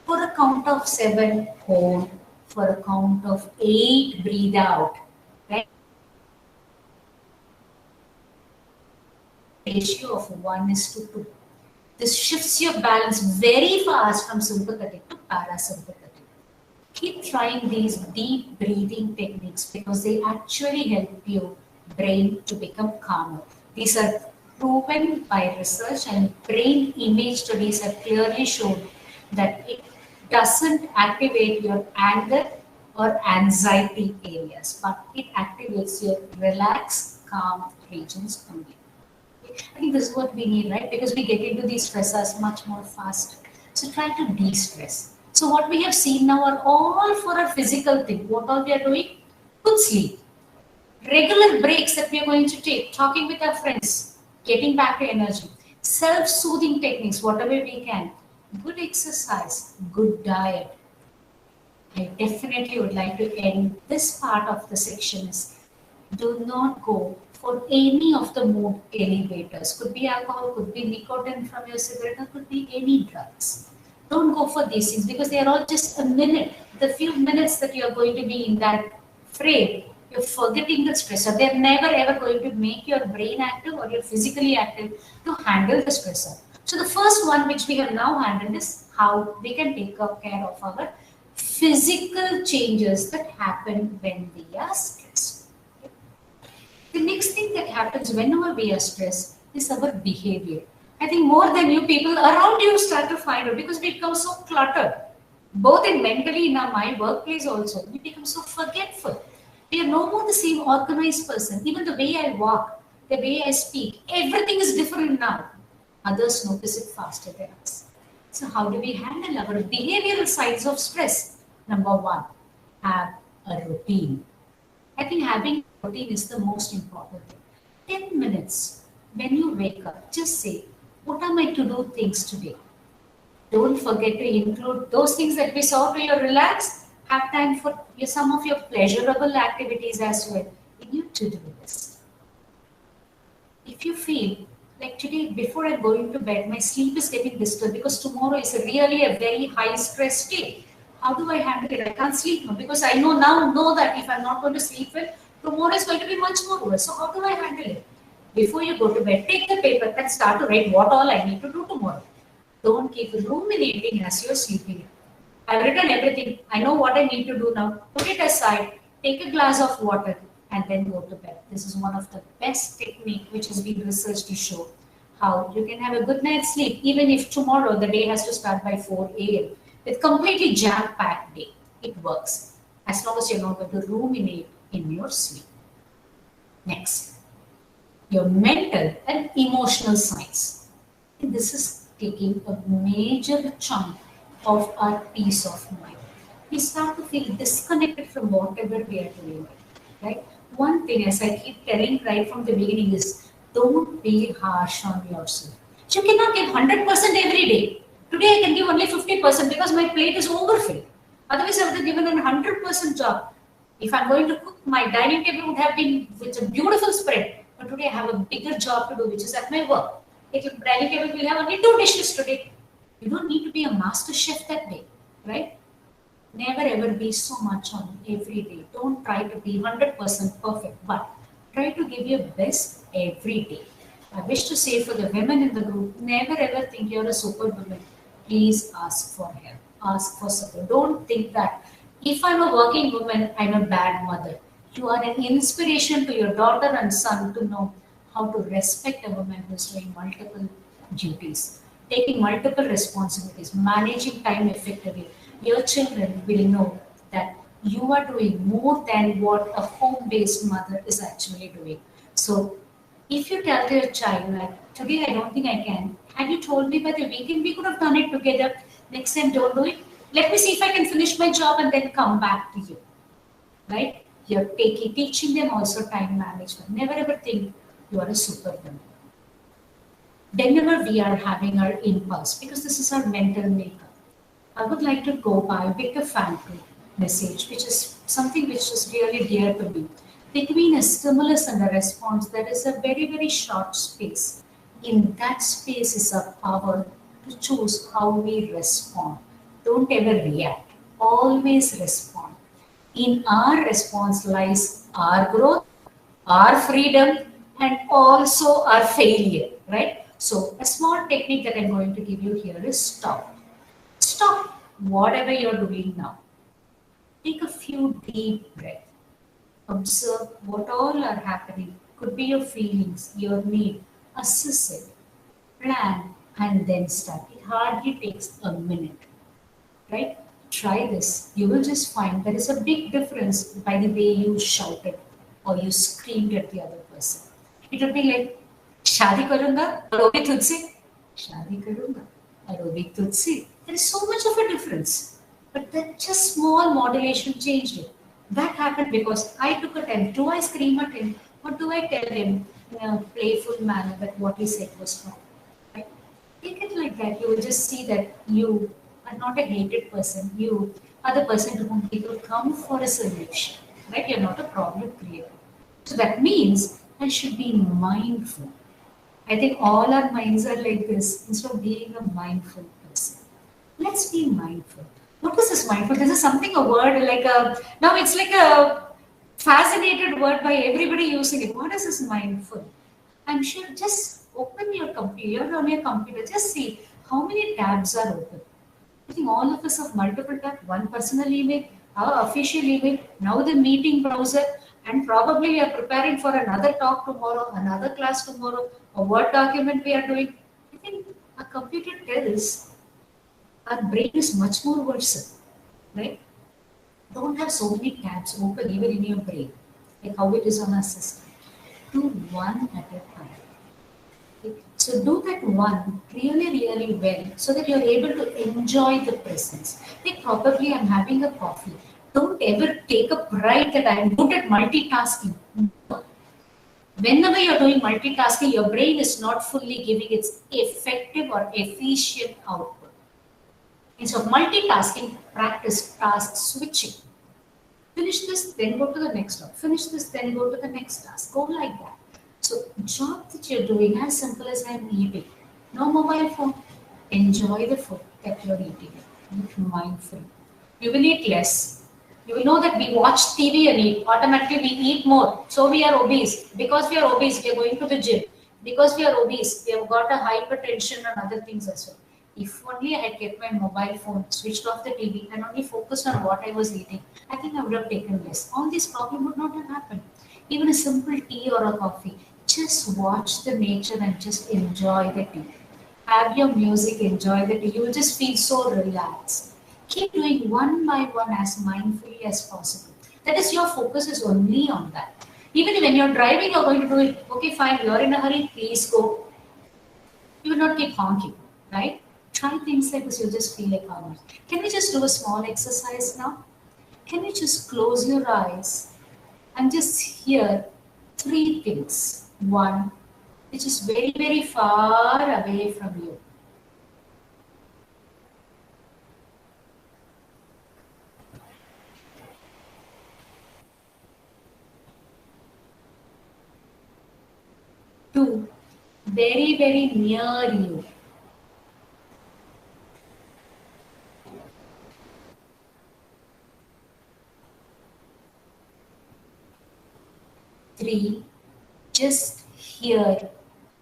For a count of 7, hold. For a count of 8, breathe out. Right? Ratio of 1:2. This shifts your balance very fast from sympathetic to parasympathetic. Keep trying these deep breathing techniques because they actually help your brain to become calmer. These are proven by research, and brain image studies have clearly shown that it doesn't activate your anger or anxiety areas, but it activates your relaxed, calm regions only. I think this is what we need, right? Because we get into these stressors much more faster. So try to de-stress. So what we have seen now are all for a physical thing. What all we are doing? Good sleep. Regular breaks that we are going to take. Talking with our friends. Getting back to energy. Self-soothing techniques, whatever we can. Good exercise. Good diet. I definitely would like to end this part of the section is do not go for any of the mood elevators. Could be alcohol, could be nicotine from your cigarette, or could be any drugs. Don't go for these things because they are all just a minute. The few minutes that you are going to be in that frame, you're forgetting the stressor. They're never ever going to make your brain active or you're physically active to handle the stressor. So the first one which we have now handled is how we can take care of our physical changes that happen when we are stressed. The next thing that happens whenever we are stressed is our behavior. I think more than you, people around you start to find out because we become so cluttered. Both in mentally in my workplace also, we become so forgetful. We are no more the same organized person. Even the way I walk, the way I speak, everything is different now. Others notice it faster than us. So how do we handle our behavioral sides of stress? Number one, have a routine. I think having a routine is the most important thing. 10 minutes when you wake up, just say, what are my to-do things today? Don't forget to include those things that we saw to your relax. Have time for some of your pleasurable activities as well in your to-do list. If you feel like today, before I'm going to bed, my sleep is getting disturbed because tomorrow is really a very high stress day. How do I handle it? I can't sleep now because I know that if I'm not going to sleep well, tomorrow is going to be much more worse. So how do I handle it? Before you go to bed, take the paper and start to write what all I need to do tomorrow. Don't keep ruminating as you're sleeping. I've written everything. I know what I need to do now. Put it aside, take a glass of water, and then go to bed. This is one of the best technique which has been researched to show how you can have a good night's sleep, even if tomorrow the day has to start by 4 a.m. with completely jam-packed day. It works as long as you're not going to ruminate in your sleep. Next, your mental and emotional sides. And this is taking a major chunk of our peace of mind. We start to feel disconnected from whatever we are doing, right? One thing, as I keep telling right from the beginning, is don't be harsh on yourself. You cannot give 100% every day. Today I can give only 50% because my plate is overfilled. Otherwise I would have given a 100% job. If I'm going to cook, my dining table would have been with a beautiful spread. But today I have a bigger job to do, which is at my work. Dining table will have only 2 dishes today. You don't need to be a master chef that day, right? Never ever be so much on every day. Don't try to be 100% perfect, but try to give your best every day. I wish to say for the women in the group, never ever think you're a superwoman. Please ask for help, ask for support. Don't think that if I'm a working woman, I'm a bad mother. You are an inspiration to your daughter and son to know how to respect a woman who's doing multiple duties, taking multiple responsibilities, managing time effectively. Your children will know that you are doing more than what a home-based mother is actually doing. So if you tell your child that today I don't think I can, had you told me by the weekend we could have done it together, next time don't do it. Let me see if I can finish my job and then come back to you, right? You're teaching them also time management. Never ever think you are a superwoman. Whenever we are having our impulse, because this is our mental makeup, I would like to go by Viktor Frankl message, which is something which is really dear to me. Between a stimulus and a response, there is a very, very short space. In that space is our power to choose how we respond. Don't ever react. Always respond. In our response lies our growth, our freedom, and also our failure, right? So a small technique that I'm going to give you here is stop. Stop whatever you're doing now. Take a few deep breaths. Observe what all are happening. Could be your feelings, your need. Assess it, plan, and then start. It hardly takes a minute, right? Try this. You will just find there is a big difference by the way you shouted or you screamed at the other person. It would be like, "Shadi karunga, arobi tujhse." Shadi karunga, arobi tujhse. There is so much of a difference, but that just small modulation changed it. That happened because I took a time. Do I scream at him or do I tell him in a playful manner that what he said was wrong? Right? Take it like that. You will just see that you are not a hated person. You are the person to whom people come for a solution. Right? You're not a problem creator. So that means I should be mindful. I think all our minds are like this instead of being a mindful person. Let's be mindful. What is this mindful? This is something, a word like a, now it's like a fascinated word by everybody using it. What is this mindful? I'm sure just open your computer, on your computer, just see how many tabs are open. I think all of us have multiple tabs, one personal email, our official email, now the meeting browser, and probably we are preparing for another talk tomorrow, another class tomorrow, a Word document we are doing. I think A computer tells our brain is much more versatile, right? Don't have so many tabs open even in your brain, like how it is on our system. Do one at a time. Okay? So do that one really, really well so that you're able to enjoy the presence. Like probably I'm having a coffee. Don't ever take a pride that I'm good at multitasking. No. Whenever you're doing multitasking, your brain is not fully giving its effective or efficient output. And so multitasking, practice task switching. Finish this, then go to the next one. Finish this, then go to the next task. Go like that. So job that you're doing, as simple as I'm eating. No mobile phone. Enjoy the food that you're eating. Eat mindfully. You will eat less. You will know that we watch TV and eat. Automatically we eat more. So we are obese. Because we are obese, we are going to the gym. Because we are obese, we have got a hypertension and other things as well. If only I had kept my mobile phone, switched off the TV, and only focused on what I was eating, I think I would have taken less. All this problem would not have happened. Even a simple tea or a coffee, just watch the nature and just enjoy the tea. Have your music, enjoy the tea. You will just feel so relaxed. Keep doing one by one as mindfully as possible. That is, your focus is only on that. Even when you're driving, you're going to do it. Okay, fine, you're in a hurry, please go. You will not keep honking, right? Try things like this, you'll just feel like calmer. Can we just do a small exercise now? Can you just close your eyes and just hear three things? One, which is very, very far away from you. Two, very, very near you. Three, just hear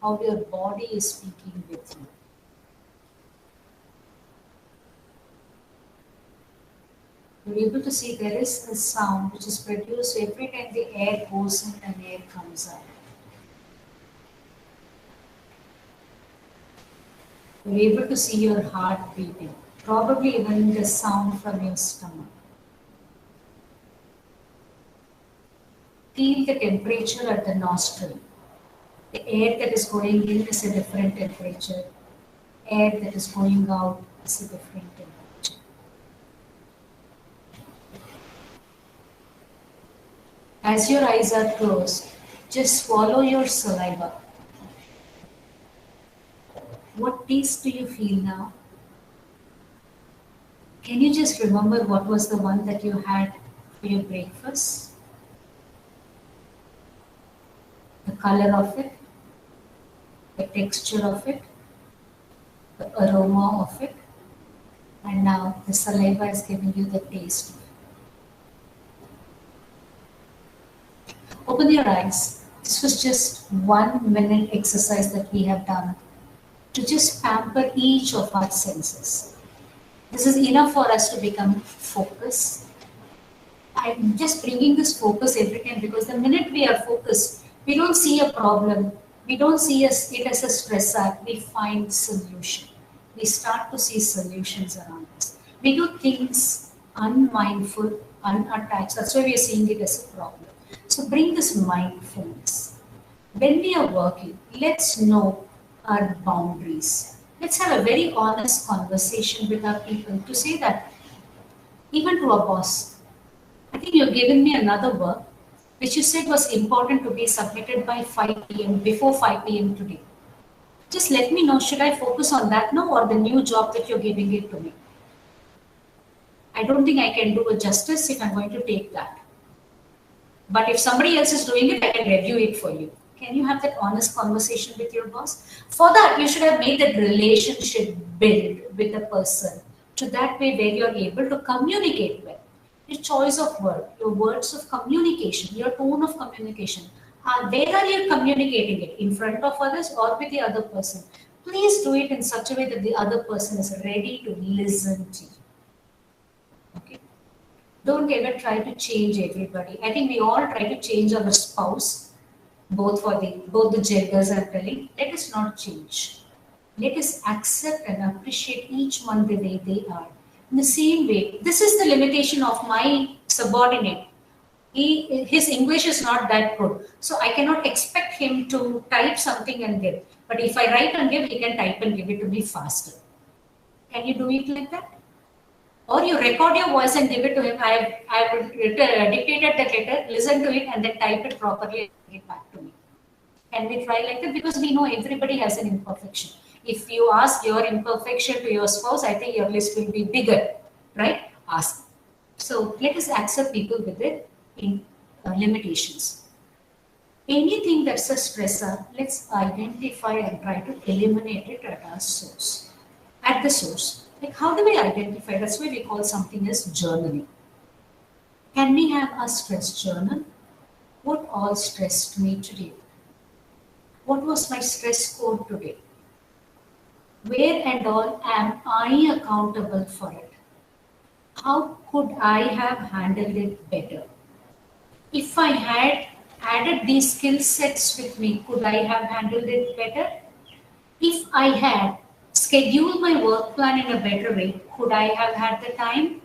how your body is speaking with you. You're able to see there is a sound which is produced every time the air goes in and air comes out. You're able to see your heart beating, probably even the sound from your stomach. Feel the temperature at the nostril. The air that is going in is a different temperature. Air that is going out is a different temperature. As your eyes are closed, just swallow your saliva. What taste do you feel now? Can you just remember what was the one that you had for your breakfast? The color of it, the texture of it, the aroma of it, and now the saliva is giving you the taste of it. Open your eyes. This was just 1 minute exercise that we have done to just pamper each of our senses. This is enough for us to become focused. I'm just bringing this focus every time because the minute we are focused, we don't see a problem. We don't see it as a stressor. We find solution. We start to see solutions around us. We do things unmindful, unattached. That's why we are seeing it as a problem. So bring this mindfulness. When we are working, let's know our boundaries. Let's have a very honest conversation with our people to say that, even to our boss, I think you've given me another work which you said was important to be submitted by 5 p.m. before 5 p.m. today. Just let me know, should I focus on that now or the new job that you're giving it to me? I don't think I can do a justice if I'm going to take that. But if somebody else is doing it, I can review it for you. Can you have that honest conversation with your boss? For that, you should have made that relationship build with the person to that way where you're able to communicate well. Your choice of word, your words of communication, your tone of communication. Where are you communicating it? In front of others or with the other person? Please do it in such a way that the other person is ready to listen to you. Okay? Don't ever try to change everybody. I think we all try to change our spouse, both the genders I'm telling. Let us not change. Let us accept and appreciate each one the way they are. In the same way, this is the limitation of my subordinate. His English is not that good. So I cannot expect him to type something and give. But if I write and give, he can type and give it to me faster. Can you do it like that? Or you record your voice and give it to him. I would dictated that letter, listen to it, and then type it properly and give it back to me. Can we try like that? Because we know everybody has an imperfection. If you ask your imperfection to your spouse, I think your list will be bigger, right? Ask. So let us accept people with their limitations. Anything that's a stressor, let's identify and try to eliminate it at our source. At the source. Like how do we identify? That's why we call something as journaling. Can we have a stress journal? What all stressed me today? What was my stress score today? Where and all am I accountable for it? How could I have handled it better? If I had added these skill sets with me, could I have handled it better? If I had scheduled my work plan in a better way, could I have had the time?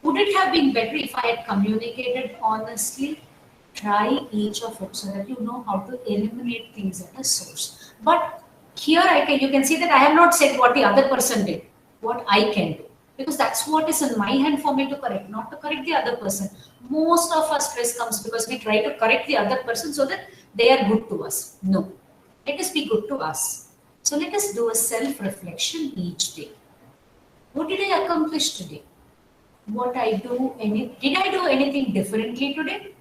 Would it have been better if I had communicated honestly? Try each of it so that you know how to eliminate things at the source. But here you can see that I have not said what the other person did, what I can do. Because that's what is in my hand for me to correct, not to correct the other person. Most of our stress comes because we try to correct the other person so that they are good to us. No, let us be good to us. So let us do a self-reflection each day. What did I accomplish today? Did I do anything differently today?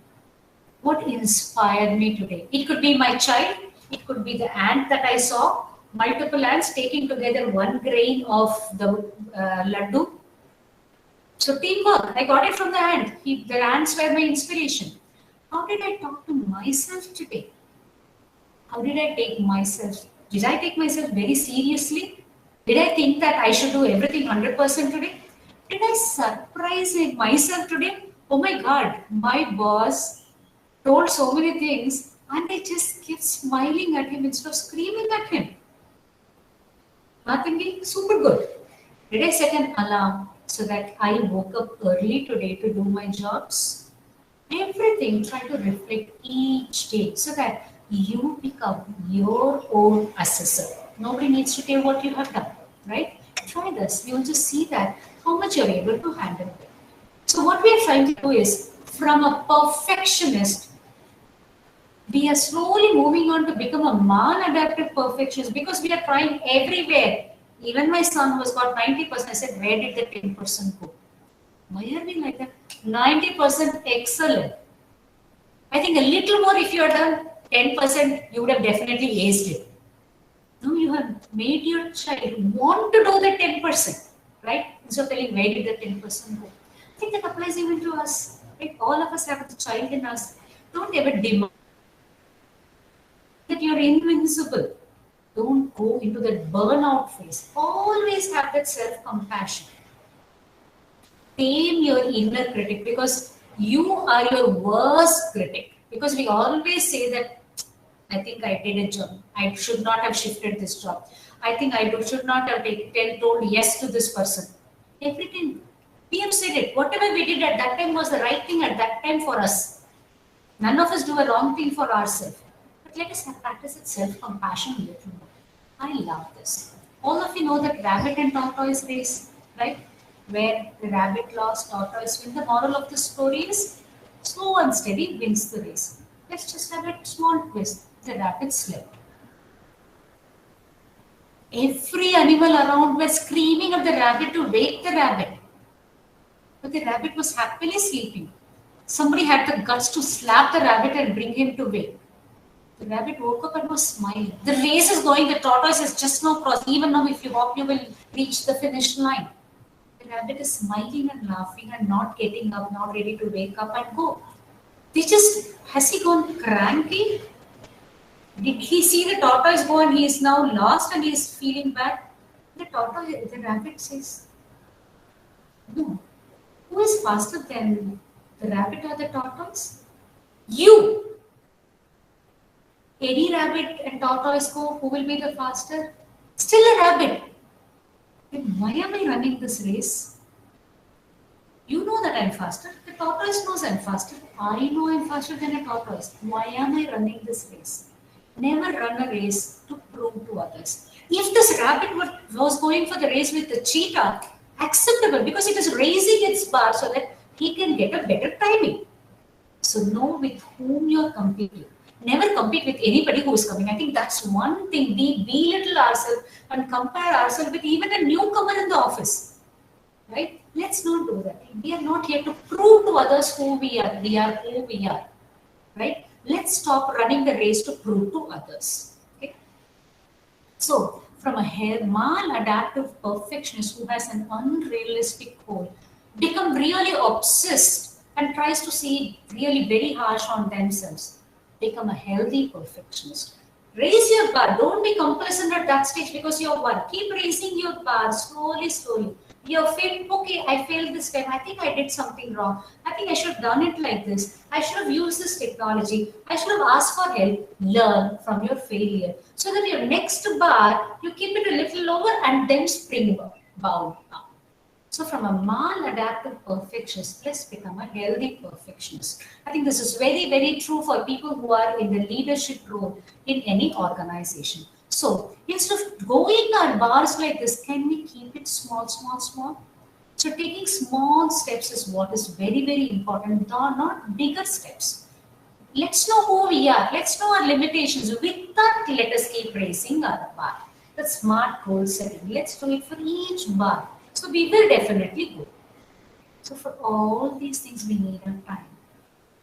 What inspired me today? It could be my child. It could be the ant that I saw. Multiple ants taking together one grain of the laddu. So teamwork. I got it from the ant. The ants were my inspiration. How did I talk to myself today? How did I take myself? Did I take myself very seriously? Did I think that I should do everything 100% today? Did I surprise myself today? Oh my God, my boss told so many things and I just kept smiling at him instead of screaming at him. I'm thinking, super good. Did I set an alarm so that I woke up early today to do my jobs? Everything, try to reflect each day so that you become your own assessor. Nobody needs to tell what you have done, right? Try this. You will just see that how much you're able to handle it. So what we are trying to do is, from a perfectionist, we are slowly moving on to become a maladaptive perfectionist because we are trying everywhere. Even my son who has got 90%, I said, where did the 10% go? Why are we like that? 90% excellent. I think a little more if you had done 10%, you would have definitely aced it. No, you have made your child want to do the 10%, right? Instead of telling where did the 10% go. I think that applies even to us. Right? All of us have a child in us. Don't ever demand that you're invincible. Don't go into that burnout phase. Always have that self-compassion. Tame your inner critic because you are your worst critic. Because we always say that, I think I did a job. I should not have shifted this job. I think I should not have told yes to this person. Everything. We have said it. Whatever we did at that time was the right thing at that time for us. None of us do a wrong thing for ourselves. But let us practice it self-compassion a little more. I love this. All of you know that rabbit and tortoise race, right? Where the rabbit lost, tortoise win. The moral of the story is slow and steady wins the race. Let's just have a small twist. The rabbit slept. Every animal around was screaming at the rabbit to wake the rabbit. But the rabbit was happily sleeping. Somebody had the guts to slap the rabbit and bring him to wake. The rabbit woke up and was smiling. The race is going, the tortoise is just now crossed. Even now, if you walk, you will reach the finish line. The rabbit is smiling and laughing and not getting up, not ready to wake up and go. Has he gone cranky? Did he see the tortoise go and he is now lost and he is feeling bad? The rabbit says, no. Who is faster than the rabbit or the tortoise? You! Any rabbit and tortoise go, who will be the faster? Still a rabbit. Then why am I running this race? You know that I'm faster. The tortoise knows I'm faster. I know I'm faster than a tortoise. Why am I running this race? Never run a race to prove to others. If this rabbit was going for the race with the cheetah, acceptable because it is raising its bar so that he can get a better timing. So know with whom you're competing. Never compete with anybody who is coming. I think that's one thing. We belittle ourselves and compare ourselves with even a newcomer in the office. Right? Let's not do that. We are not here to prove to others who we are. We are who we are. Right? Let's stop running the race to prove to others. Okay? So, from a maladaptive perfectionist who has an unrealistic goal, become really obsessed and tries to see really very harsh on themselves, become a healthy perfectionist. Raise your bar. Don't be complacent at that stage because you're one. Keep raising your bar slowly, slowly. You feel okay. I failed this time. I think I did something wrong. I think I should have done it like this. I should have used this technology. I should have asked for help. Learn from your failure so that your next bar you keep it a little lower and then spring bound up. So from a maladaptive perfectionist, let's become a healthy perfectionist. I think this is very, very true for people who are in the leadership role in any organization. So instead of going our bars like this, can we keep it small, small, small? So taking small steps is what is very, very important, not bigger steps. Let's know who we are. Let's know our limitations. With that, let us keep raising our bar. That's smart goal setting. Let's do it for each bar. So we will definitely go. So for all these things, we need a time.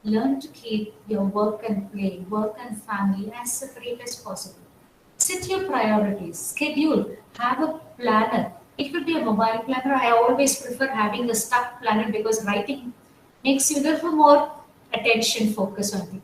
Learn to keep your work and play, work and family as separate as possible. Set your priorities, schedule, have a planner. It could be a mobile planner. I always prefer having a stuck planner because writing makes you a little more attention focus on things.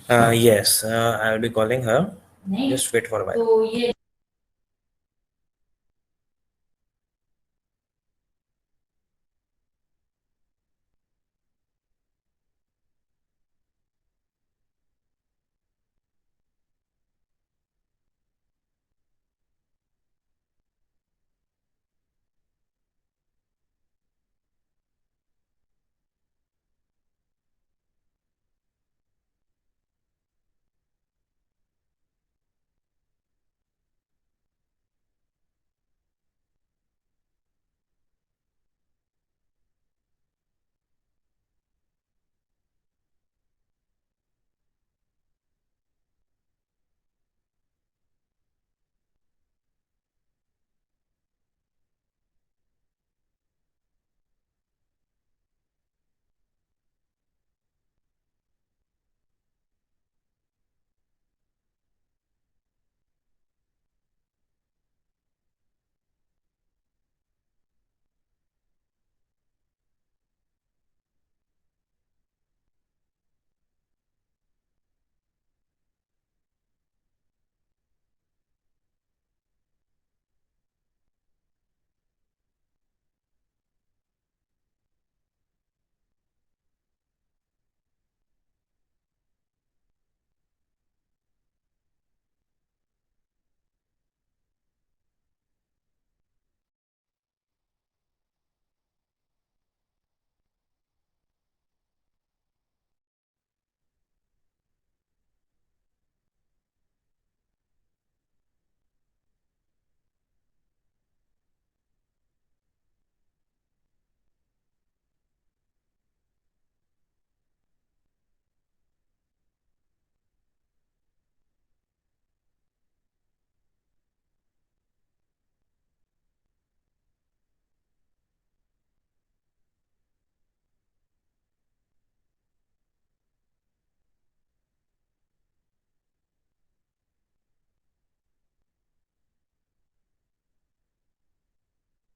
Yes, I'll be calling her. Just wait for a while. तो ये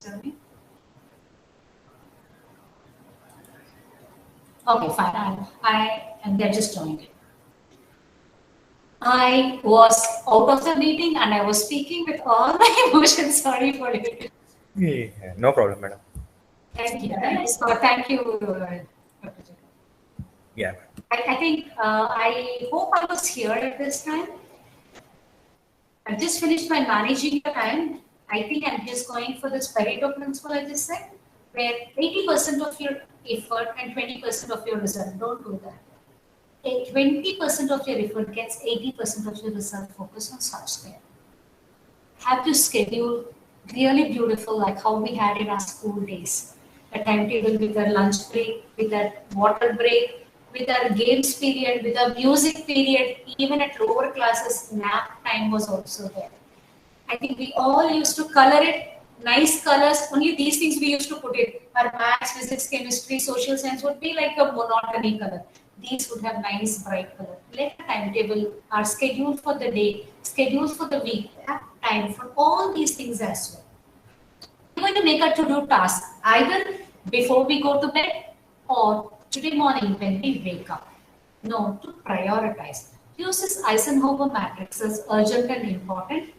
tell me. Okay, fine. And they're just joined in. I was out of the meeting and I was speaking with all my emotions. Sorry for it. Yeah, no problem, madam. Thank you. Thank you, Dr. Jacob. Yeah. I think, I hope I was here at this time. I've just finished my managing the time. I think I'm just going for this Pareto principle I just said, where 80% of your effort and 20% of your result. Don't do that. 20% of your effort gets 80% of your result. Focus on such thing. Have to schedule really beautiful, like how we had in our school days. A timetable with a lunch break, with a water break, with our games period, with our music period, even at lower classes, nap time was also there. I think we all used to color it, nice colors, only these things we used to put it. Our maths, physics, chemistry, social science would be like a monotony color. These would have nice bright color. Let a timetable, our schedule for the day, schedules for the week, have time for all these things as well. We're going to make a to-do task either before we go to bed or today morning when we wake up. No, to prioritize. Use this Eisenhower matrix as urgent and important.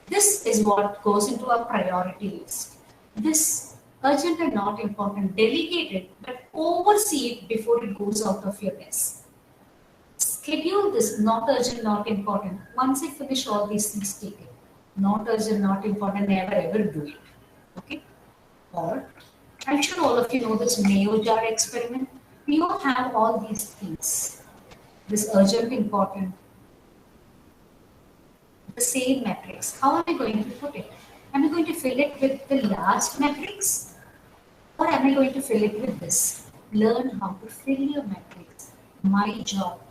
This is what goes into a priority list. This urgent and not important, delegate it, but oversee it before it goes out of your desk. Schedule this not urgent, not important. Once I finish all these things, take it. Not urgent, not important, never ever do it. Okay? Or, I'm sure all of you know this Mayo jar experiment. We all have all these things. This urgent, important, the same matrix. How am I going to put it? Am I going to fill it with the last matrix? Or am I going to fill it with this? Learn how to fill your matrix. My job,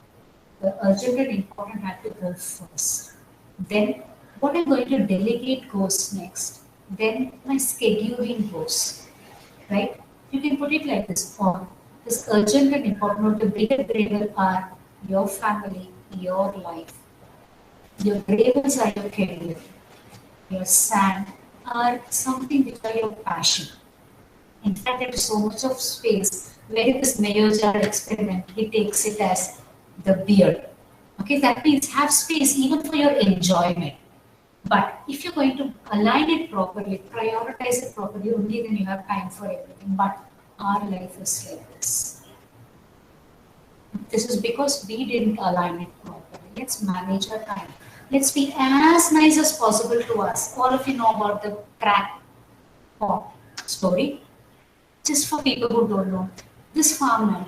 the urgent and important have to go first. Then what I'm going to delegate goes next. Then my scheduling goes. Right? You can put it like this. Or this urgent and important, or the bigger gravel are your family, your life. Your gravels are your career. Your sand are something which are your passion. In fact, there is so much of space where this Mayo jar experiment, he takes it as the beard. Okay, that means have space even for your enjoyment. But if you're going to align it properly, prioritize it properly, only then you have time for everything. But our life is like this. This is because we didn't align it properly. Let's manage our time. Let's be as nice as possible to us. All of you know about the crack pot story. Just for people who don't know, this farmer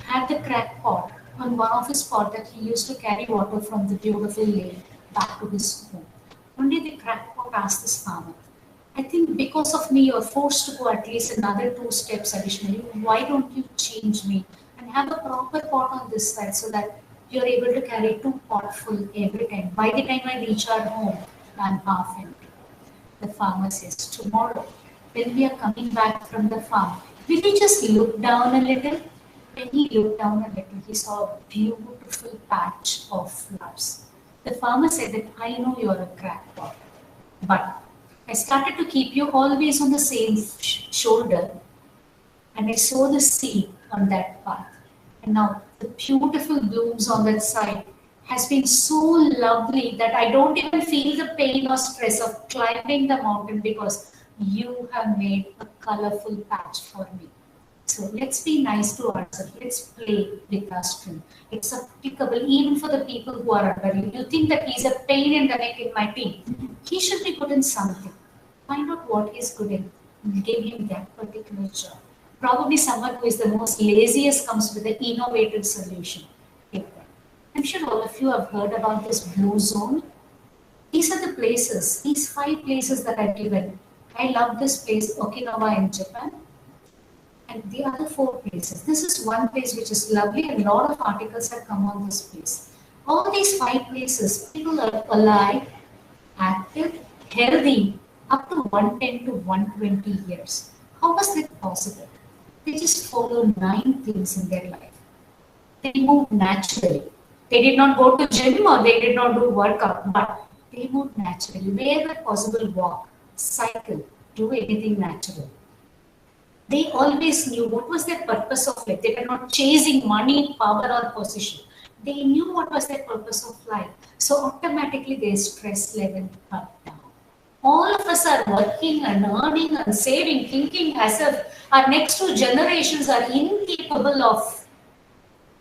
had the crack pot on one of his pot that he used to carry water from the beautiful lake back to his home. One day the crack pot asked this farmer, I think because of me you're forced to go at least another 2 steps additionally. Why don't you change me and have a proper pot on this side so that you're able to carry 2 pots full every time. By the time I reach our home, I'm half empty. The farmer says, tomorrow, when we are coming back from the farm, will you just look down a little? When he looked down a little, he saw a beautiful patch of flowers. The farmer said that I know you're a crackpot, but I started to keep you always on the same shoulder, and I sow the seed on that path. And now the beautiful blooms on that side has been so lovely that I don't even feel the pain or stress of climbing the mountain because you have made a colorful patch for me. So let's be nice to ourselves. Let's play with our strength. It's applicable even for the people who are under you. You think that he's a pain in the neck in my team. He should be good in something. Find out what he's good in. Give him that particular job. Probably someone who is the most laziest comes with an innovative solution. I'm sure all of you have heard about this blue zone. These are the places, these 5 places that I've given. I love this place, Okinawa in Japan. And the other 4 places. This is one place which is lovely and a lot of articles have come on this place. All these 5 places, people are alive, active, healthy, up to 110 to 120 years. How was that possible? They just follow 9 things in their life. They move naturally. They did not go to gym or they did not do workout, but they moved naturally. Wherever possible, walk, cycle, do anything natural. They always knew what was their purpose of life. They were not chasing money, power, or position. They knew what was their purpose of life. So automatically their stress level cut down. All of us are working and earning and saving, thinking as if our next two generations are incapable of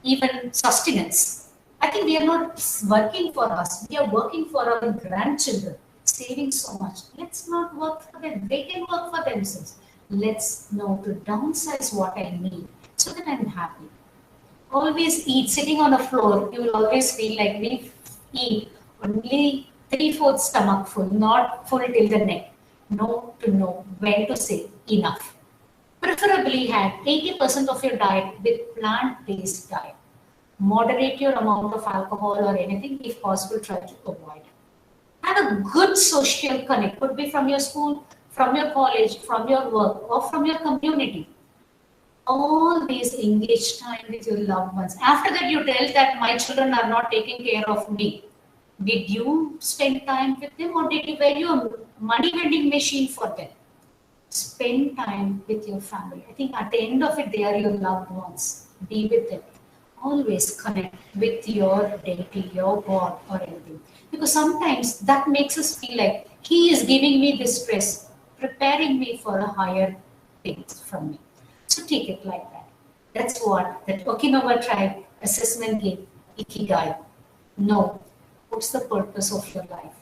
even sustenance. I think we are not working for us. We are working for our grandchildren, saving so much. Let's not work for them. They can work for themselves. Let's know to downsize what I need so that I'm happy. Always eat. Sitting on the floor, you will always feel like we eat only 3/4 stomach full, not full till the neck. Know when to say enough. Preferably have 80% of your diet with plant-based diet. Moderate your amount of alcohol or anything, if possible, try to avoid it. Have a good social connect, could be from your school, from your college, from your work, or from your community. Always engage time with your loved ones. After that, you tell that my children are not taking care of me. Did you spend time with them, or did you were you a money vending machine for them? Spend time with your family. I think at the end of it, they are your loved ones. Be with them. Always connect with your deity, your God, or anything. Because sometimes that makes us feel like He is giving me this stress, preparing me for a higher things from me. So take it like that. That's what that Okinawa tribe assessment gave Ikigai. Know what's the purpose of your life?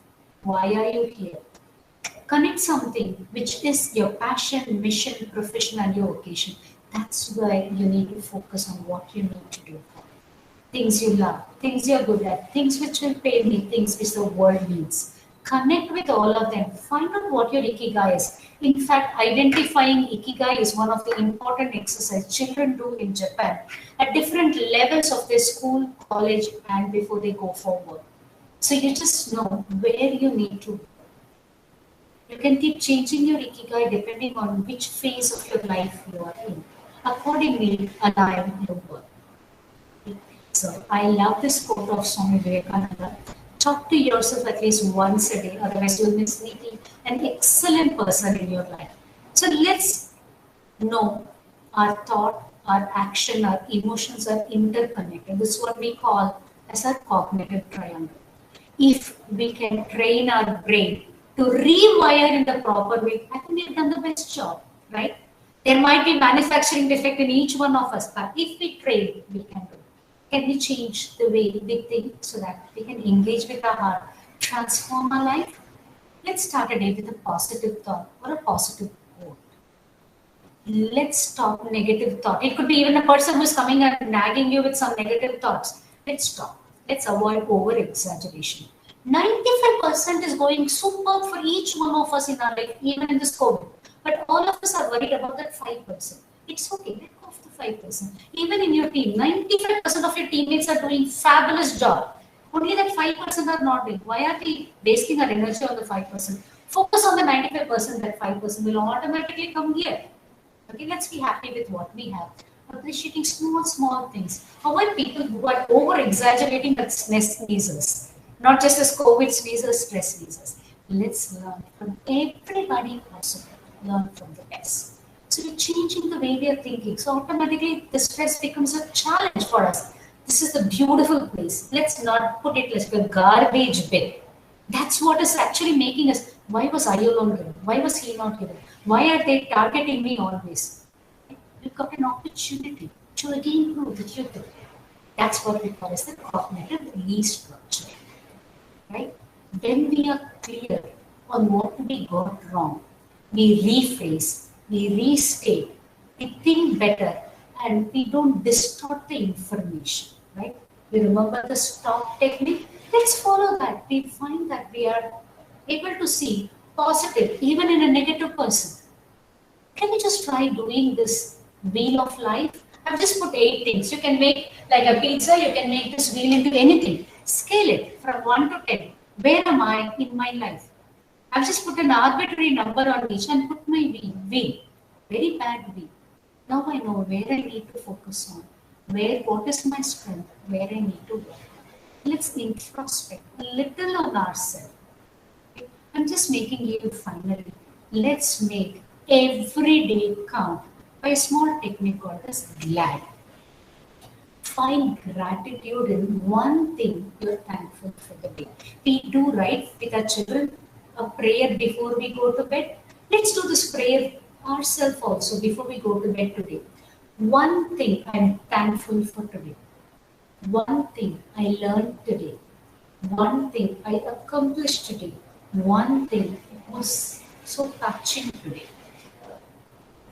Why are you here? Connect something which is your passion, mission, profession, and your vocation. That's why you need to focus on what you need to do. Things you love, things you're good at, things which will pay me, things which the world needs. Connect with all of them. Find out what your Ikigai is. In fact, identifying Ikigai is one of the important exercises children do in Japan at different levels of their school, college, and before they go for work. So you just know where you need to. You can keep changing your Ikigai depending on which phase of your life you are in. Accordingly, align your work. So I love this quote of Swami Vivekananda. Talk to yourself at least once a day, otherwise you'll miss meeting an excellent person in your life. So let's know our thought, our action, our emotions are interconnected. This is what we call as a cognitive triangle. If we can train our brain to rewire in the proper way, I think we've done the best job, right? There might be manufacturing defect in each one of us, but if we train, we can do it. Can we change the way we think so that we can engage with our heart, transform our life? Let's start a day with a positive thought or a positive quote. Let's stop negative thought. It could be even a person who's coming and nagging you with some negative thoughts. Let's stop. Let's avoid over exaggeration. 95% is going super for each one of us in our life, even in this COVID. But all of us are worried about that 5%. It's okay. Let go of the 5%. Even in your team, 95% of your teammates are doing fabulous job. Only that 5% are not doing. Why are we wasting our energy on the 5%? Focus on the 95%. That 5% will automatically come here. Okay, let's be happy with what we have. Appreciating small things. Avoid people who are over exaggerating with sneezes. Not just as COVID sneezes, stress sneezes. Let's learn from everybody possible. Learn from the best. So we're changing the way we are thinking. So automatically the stress becomes a challenge for us. This is the beautiful place. Let's not put it like a garbage bin. That's what is actually making us. Why was I alone given? Why was he not given? Why are they targeting me always? You've got an opportunity to again prove that you do. That's what we call as the cognitive restructure. Right? When we are clear on what we got wrong, we rephrase, we restate, we think better, and we don't distort the information. Right? We remember the stop technique. Let's follow that. We find that we are able to see positive even in a negative person. Can we just try doing this wheel of life? I've just put 8 things. You can make like a pizza, you can make this wheel into anything. Scale it from 1 to 10. Where am I in my life? I've just put an arbitrary number on each and put my wheel. Very bad wheel. Now I know where I need to focus on. What is my strength? Where I need to work. Let's introspect a little on ourselves. I'm just making you finally Let's make every day count by a small technique called as GLAD. Find gratitude in one thing you're thankful for the day. We do right with our children a prayer before we go to bed. Let's do this prayer ourselves also before we go to bed today. One thing I'm thankful for today. One thing I learned today. One thing I accomplished today. One thing was so touching today.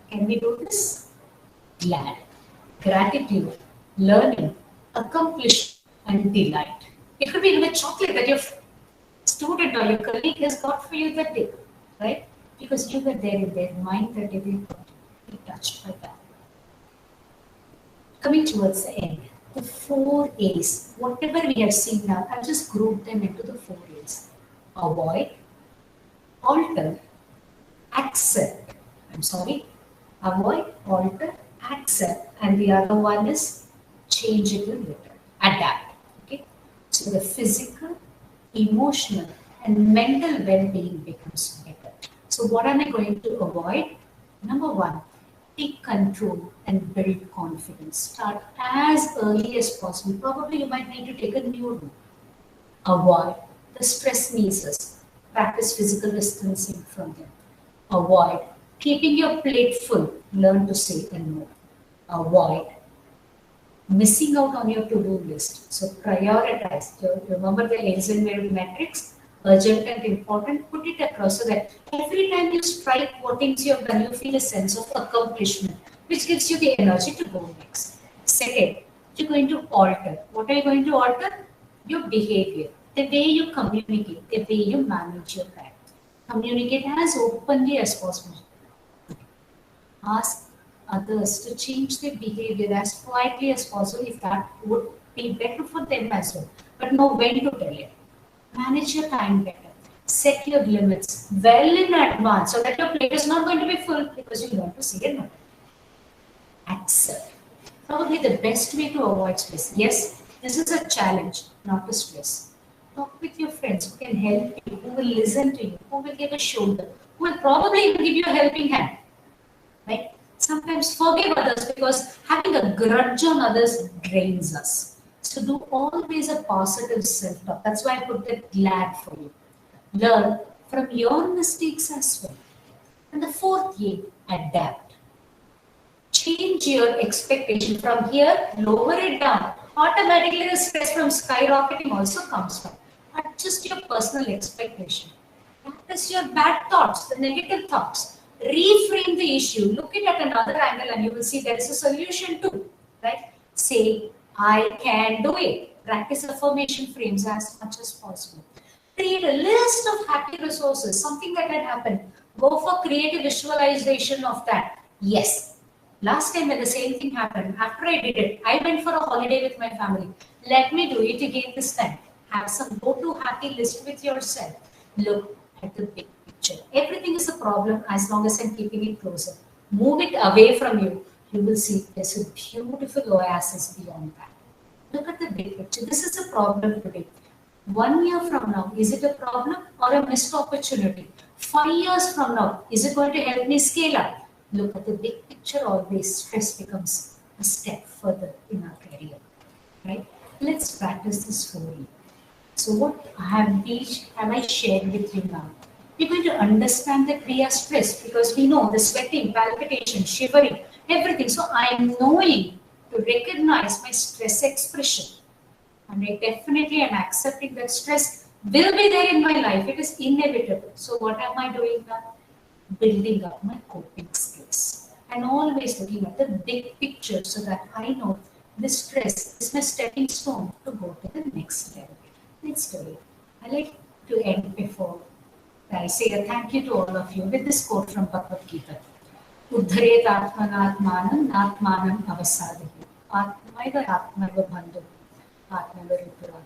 Can we do this? Glad, gratitude, learning, accomplishment, and delight. It could be even a chocolate that your student or your colleague has got for you that day, right? Because you were there in their mind that they will be touched by that. Coming towards the end, the 4 A's, whatever we have seen now, I've just grouped them into the 4 A's. Avoid, alter, accept. Avoid, alter, accept, and the other one is change it a little, adapt. Okay, so the physical, emotional, and mental well-being becomes better. So what am I going to avoid? Number 1, take control and build confidence. Start as early as possible. Probably you might need to take a new route. Avoid the stress measures. Practice physical distancing from them. Avoid keeping your plate full. Learn to say a no. Avoid missing out on your to-do list. So prioritize. Remember the Eisenberg matrix? Urgent and important. Put it across so that every time you strike what things you have done, you feel a sense of accomplishment, which gives you the energy to go next. Second, you're going to alter. What are you going to alter? Your behavior, the way you communicate, the way you manage your time. Communicate as openly as possible. Ask others to change their behavior as quietly as possible if that would be better for them as well. But know when to tell it. Manage your time better. Set your limits well in advance so that your plate is not going to be full because you learn to say no. Accept. Probably the best way to avoid stress. Yes, this is a challenge, not a stress. Talk with your friends who can help you, who will listen to you, who will give a shoulder, who will probably even give you a helping hand. Right? Sometimes forgive others because having a grudge on others drains us. So do always a positive self-talk. That's why I put that glad for you. Learn from your mistakes as well. And the 4th A, adapt. Change your expectation from here, lower it down. Automatically the stress from skyrocketing also comes from. Adjust your personal expectation. Practice your bad thoughts, the negative thoughts. Reframe the issue. Look it at another angle and you will see there is a solution too. Right? Say, I can do it. Practice affirmation frames as much as possible. Create a list of happy resources, something that had happened. Go for creative visualization of that. Yes. Last time when the same thing happened, after I did it, I went for a holiday with my family. Let me do it again this time. Have some go-to happy list with yourself. Look at the big picture. Everything is a problem as long as I'm keeping it closer. Move it away from you. You will see there's a beautiful oasis beyond that. Look at the big picture. This is a problem today. 1 year from now, is it a problem or a missed opportunity? 5 years from now, is it going to help me scale up? Look at the big picture. Always stress becomes a step further in our career. Right? Let's practice this for you. So what have I shared with you now? You're going to understand that we are stressed because we know the sweating, palpitation, shivering, everything. So I'm knowing to recognize my stress expression. And I definitely am accepting that stress will be there in my life. It is inevitable. So what am I doing now? Building up my coping skills. And always looking at the big picture so that I know this stress is my stepping stone to go to the next level. Let's do it. I like to end before I say a thank you to all of you with this quote from Bhagavad Gita. Uddharet atmanatmanam natmanam avasadhi. Atmaiva atmaiva bandhu. Atmaiva rupura.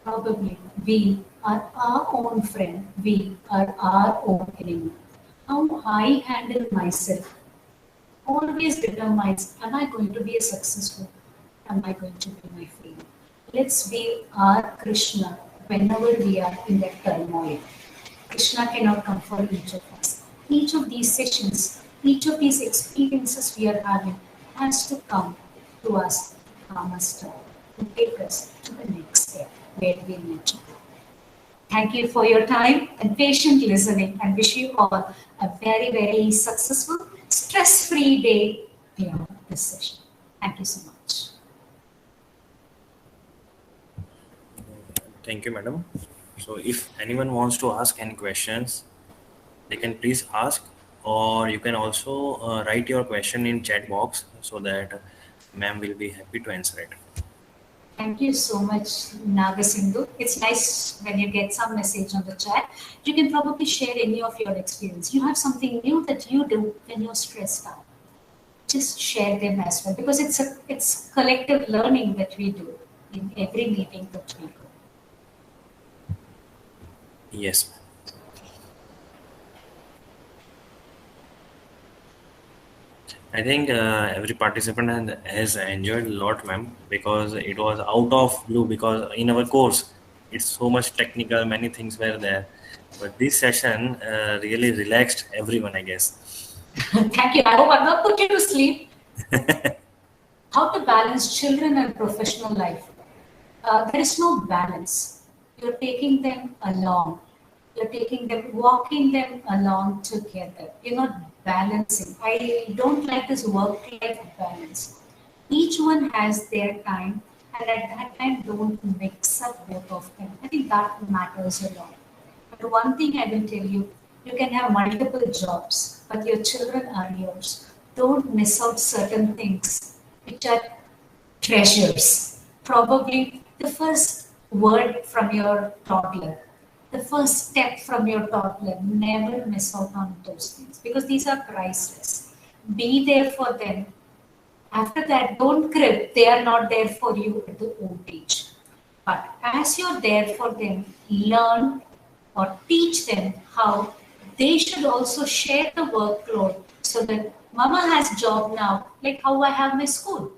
Probably we are our own friend. We are our own enemy. How I handle myself always determines, am I going to be a successful? Am I going to be my failure? Let's be our Krishna whenever we are in that turmoil. Krishna cannot come for each of us. Each of these sessions, each of these experiences we are having has to come to us, to calm us down, to take us to the next step where we need to go. Thank you for your time and patient listening, and wish you all a very, very successful, stress-free day beyond this session. Thank you so much. Thank you, madam. So if anyone wants to ask any questions, they can please ask, or you can also write your question in chat box so that ma'am will be happy to answer it. Thank you so much, Nagasindhu. It's nice when you get some message on the chat. You can probably share any of your experience. You have something new that you do when you're stressed out. Just share them as well, because it's collective learning that we do in every meeting that we go. Yes. I think every participant has enjoyed a lot, ma'am, because it was out of blue. Because in our course, it's so much technical, many things were there, but this session really relaxed everyone, I guess. Thank you. I hope I've not put you to sleep. How to balance children and professional life? There is no balance. You're taking them along. You're taking them, walking them along together. You're not balancing. I don't like this work-life balance. Each one has their time, and at that time, don't mix up both of them. I think that matters a lot. But one thing I will tell you, you can have multiple jobs, but your children are yours. Don't miss out certain things which are treasures. Probably the first word from your toddler, the first step from your toddler. Never miss out on those things, because these are priceless. Be there for them. After that, don't crib. They are not there for you at the old age. But as you're there for them, learn or teach them how they should also share the workload, so that mama has job now, like how I have my school.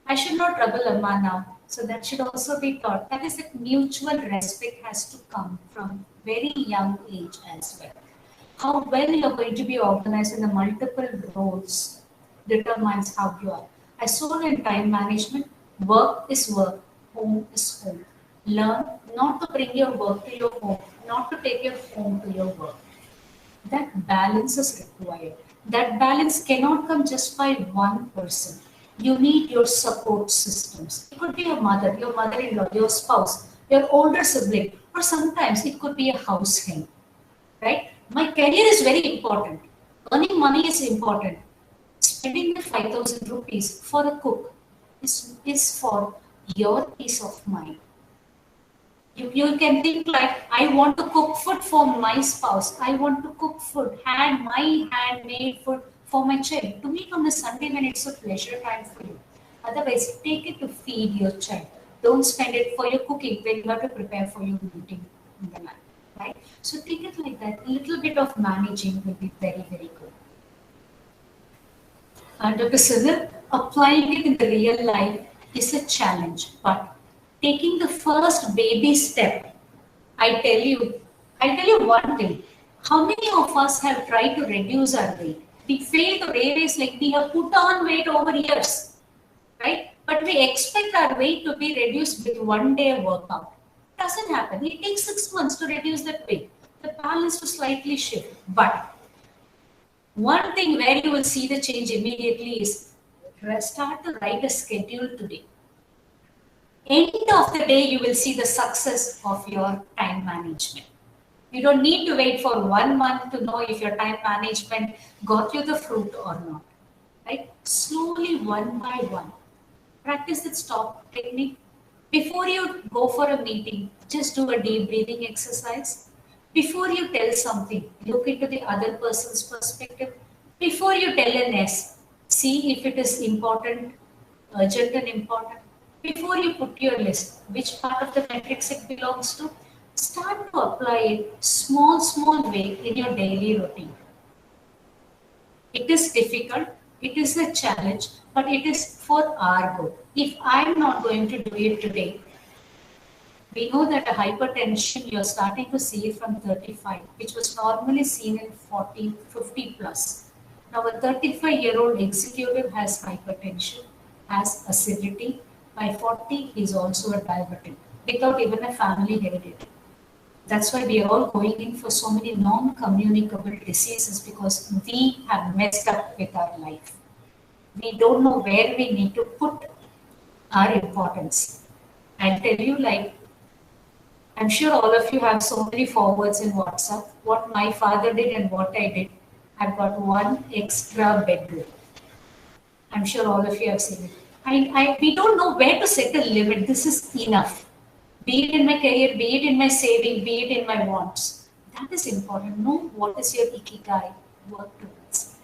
I should not trouble Amma now. So that should also be taught. That is that mutual respect has to come from very young age as well. How well you're going to be organized in the multiple roles determines how you are. I saw in time management, work is work, home is home. Learn not to bring your work to your home, not to take your home to your work. That balance is required. That balance cannot come just by one person. You need your support systems. It could be your mother-in-law, your spouse, your older sibling, or sometimes it could be a house hand, right? My career is very important. Earning money is important. Spending the 5,000 rupees for a cook is for your peace of mind. You can think like, I want to cook food for my spouse. I want to cook food, my handmade food for my child. To meet on a Sunday when it's a pleasure time for you. Otherwise, take it to feed your child. Don't spend it for your cooking when you have to prepare for your meeting in the night, right? So take it like that. A little bit of managing will be very, very good. Dr. Sunil, applying it in the real life is a challenge, but taking the first baby step, I'll tell you one thing. How many of us have tried to reduce our weight? We fail to realize, like, we have put on weight over years, right? But we expect our weight to be reduced with one day workout. It doesn't happen. It takes 6 months to reduce that weight. The balance to slightly shift. But one thing where you will see the change immediately is start to write a schedule today. End of the day, you will see the success of your time management. You don't need to wait for 1 month to know if your time management got you the fruit or not. Right? Slowly, one by one. Practice the stop technique. Before you go for a meeting, just do a deep breathing exercise. Before you tell something, look into the other person's perspective. Before you tell an S, see if it is important, urgent and important. Before you put your list, which part of the matrix it belongs to, start to apply it small way in your daily routine. It is difficult, it is a challenge, but it is for our good. If I'm not going to do it today, We know that a hypertension you're starting to see from 35, which was normally seen in 40, 50 plus. Now a 35-year-old executive has hypertension, has acidity. By 40, he's also a diabetic without even a family heredity. That's why we are all going in for so many non-communicable diseases, because we have messed up with our life. We don't know where we need to put our importance. I'll tell you, like, I'm sure all of you have so many forwards in WhatsApp. What my father did and what I did, I've got one extra bedroom. I'm sure all of you have seen it. We don't know where to set a limit. This is enough. Be it in my career, be it in my saving, be it in my wants. That is important. Know what is your ikigai. Work towards.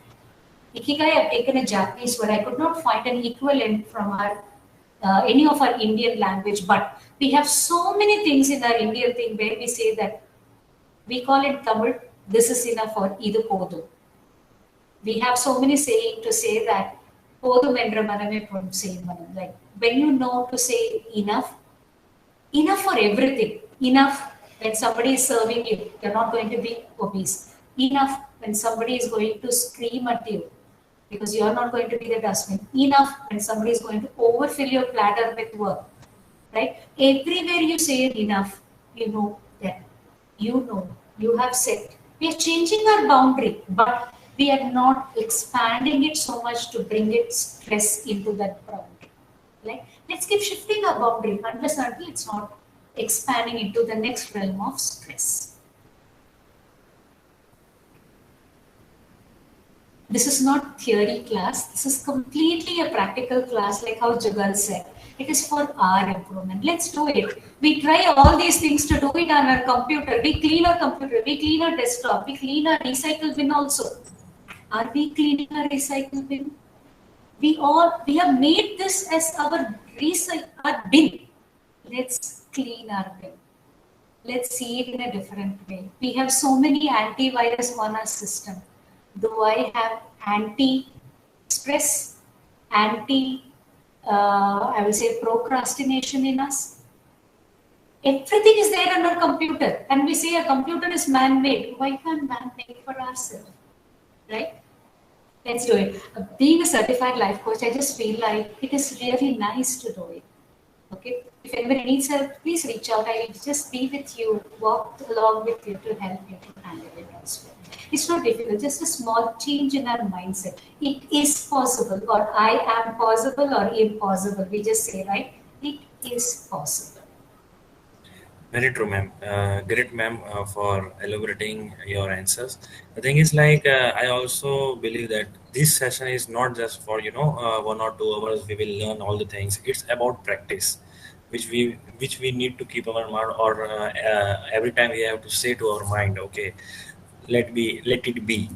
Ikigai, I've taken a Japanese word. I could not find an equivalent from any of our Indian language, but we have so many things in our Indian thing where we say that we call it Tamil, this is enough, or idu podum. We have so many saying to say that podum endra maname podum say manam. Like when you know to say enough for everything. Enough when somebody is serving you, you're not going to be obese. Enough when somebody is going to scream at you, because you're not going to be the dustbin. Enough when somebody is going to overfill your platter with work, right? Everywhere you say enough, you know that you have set. We are changing our boundary, but we are not expanding it so much to bring it stress into that boundary. Like, let's keep shifting our boundary unless until it's not expanding into the next realm of stress. This is not theory class. This is completely a practical class, like how Jugal said. It is for our improvement. Let's do it. We try all these things to do it on our computer. We clean our computer. We clean our desktop. We clean our recycle bin also. Are we cleaning our recycle bin? We have made this as our bin. Let's clean our bin. Let's see it in a different way. We have so many antivirus on our system. Do I have anti-stress, I will say procrastination in us? Everything is there on our computer, and we say a computer is man-made. Why can't man-made for ourselves, right? Let's do it. Being a certified life coach, I just feel like it is really nice to do it. Okay. If anybody needs help, please reach out. I will just be with you, walk along with you to help you to handle it as well. It's not difficult, just a small change in our mindset. It is possible, or I am possible, or impossible. We just say, right? It is possible. Very true, ma'am. Great, ma'am, for elaborating your answers. The thing is, like, I also believe that this session is not just for 1 or 2 hours. We will learn all the things. It's about practice, which we need to keep our mind, or every time we have to say to our mind, okay, let it be.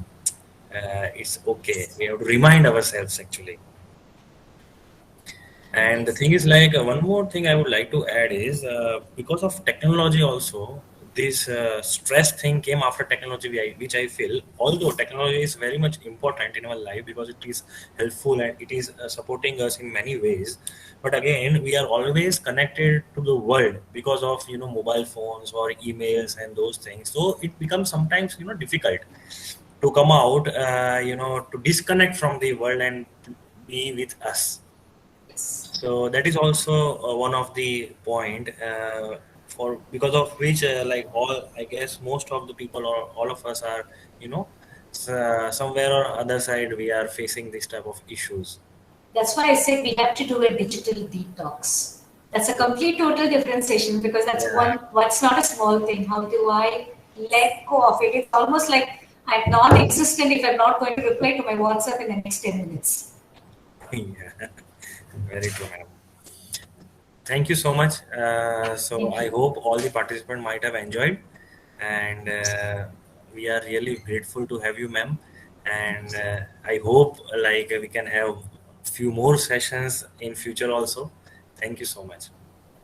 It's okay. We have to remind ourselves actually. And the thing is, like, one more thing I would like to add is, because of technology also, this stress thing came after technology, which I feel, although technology is very much important in our life because it is helpful and it is supporting us in many ways. But again, we are always connected to the world because of mobile phones or emails and those things. So it becomes sometimes difficult to come out, to disconnect from the world and be with us. So that is also one of the point for because of which like I guess most of the people or all of us are somewhere or other side we are facing this type of issues. That's why I say we have to do a digital detox. That's a complete total different session, because that's what's not a small thing. How do I let go of it? It's almost like I'm non-existent if I'm not going to reply to my WhatsApp in the next 10 minutes. Yeah. Very true, madam. Thank you so much. So I hope all the participants might have enjoyed, and we are really grateful to have you, ma'am. And I hope like we can have few more sessions in future also. Thank you so much.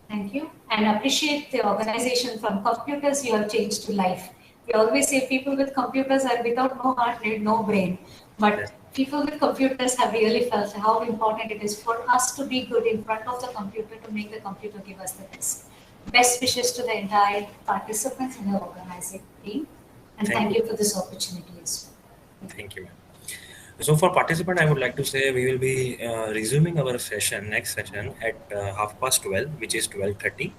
Thank you, and appreciate the organization. From computers, you have changed to life. We always say people with computers are without no heart, no brain, but people with computers have really felt how important it is for us to be good in front of the computer to make the computer give us the best. Best wishes to the entire participants in the organizing team. And thank you for this opportunity as well. Thank you, ma'am. So for participant, I would like to say we will be resuming our session, next session at 12:30, which is 12:30.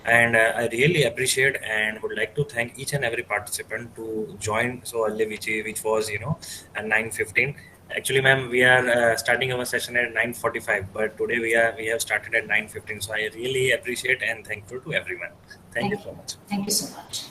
And I really appreciate and would like to thank each and every participant to join so early, which was, at 9:15. Actually, ma'am, we are starting our session at 9:45, but today we have started at 9:15. So I really appreciate and thankful to everyone. Thank you so much. Thank you so much.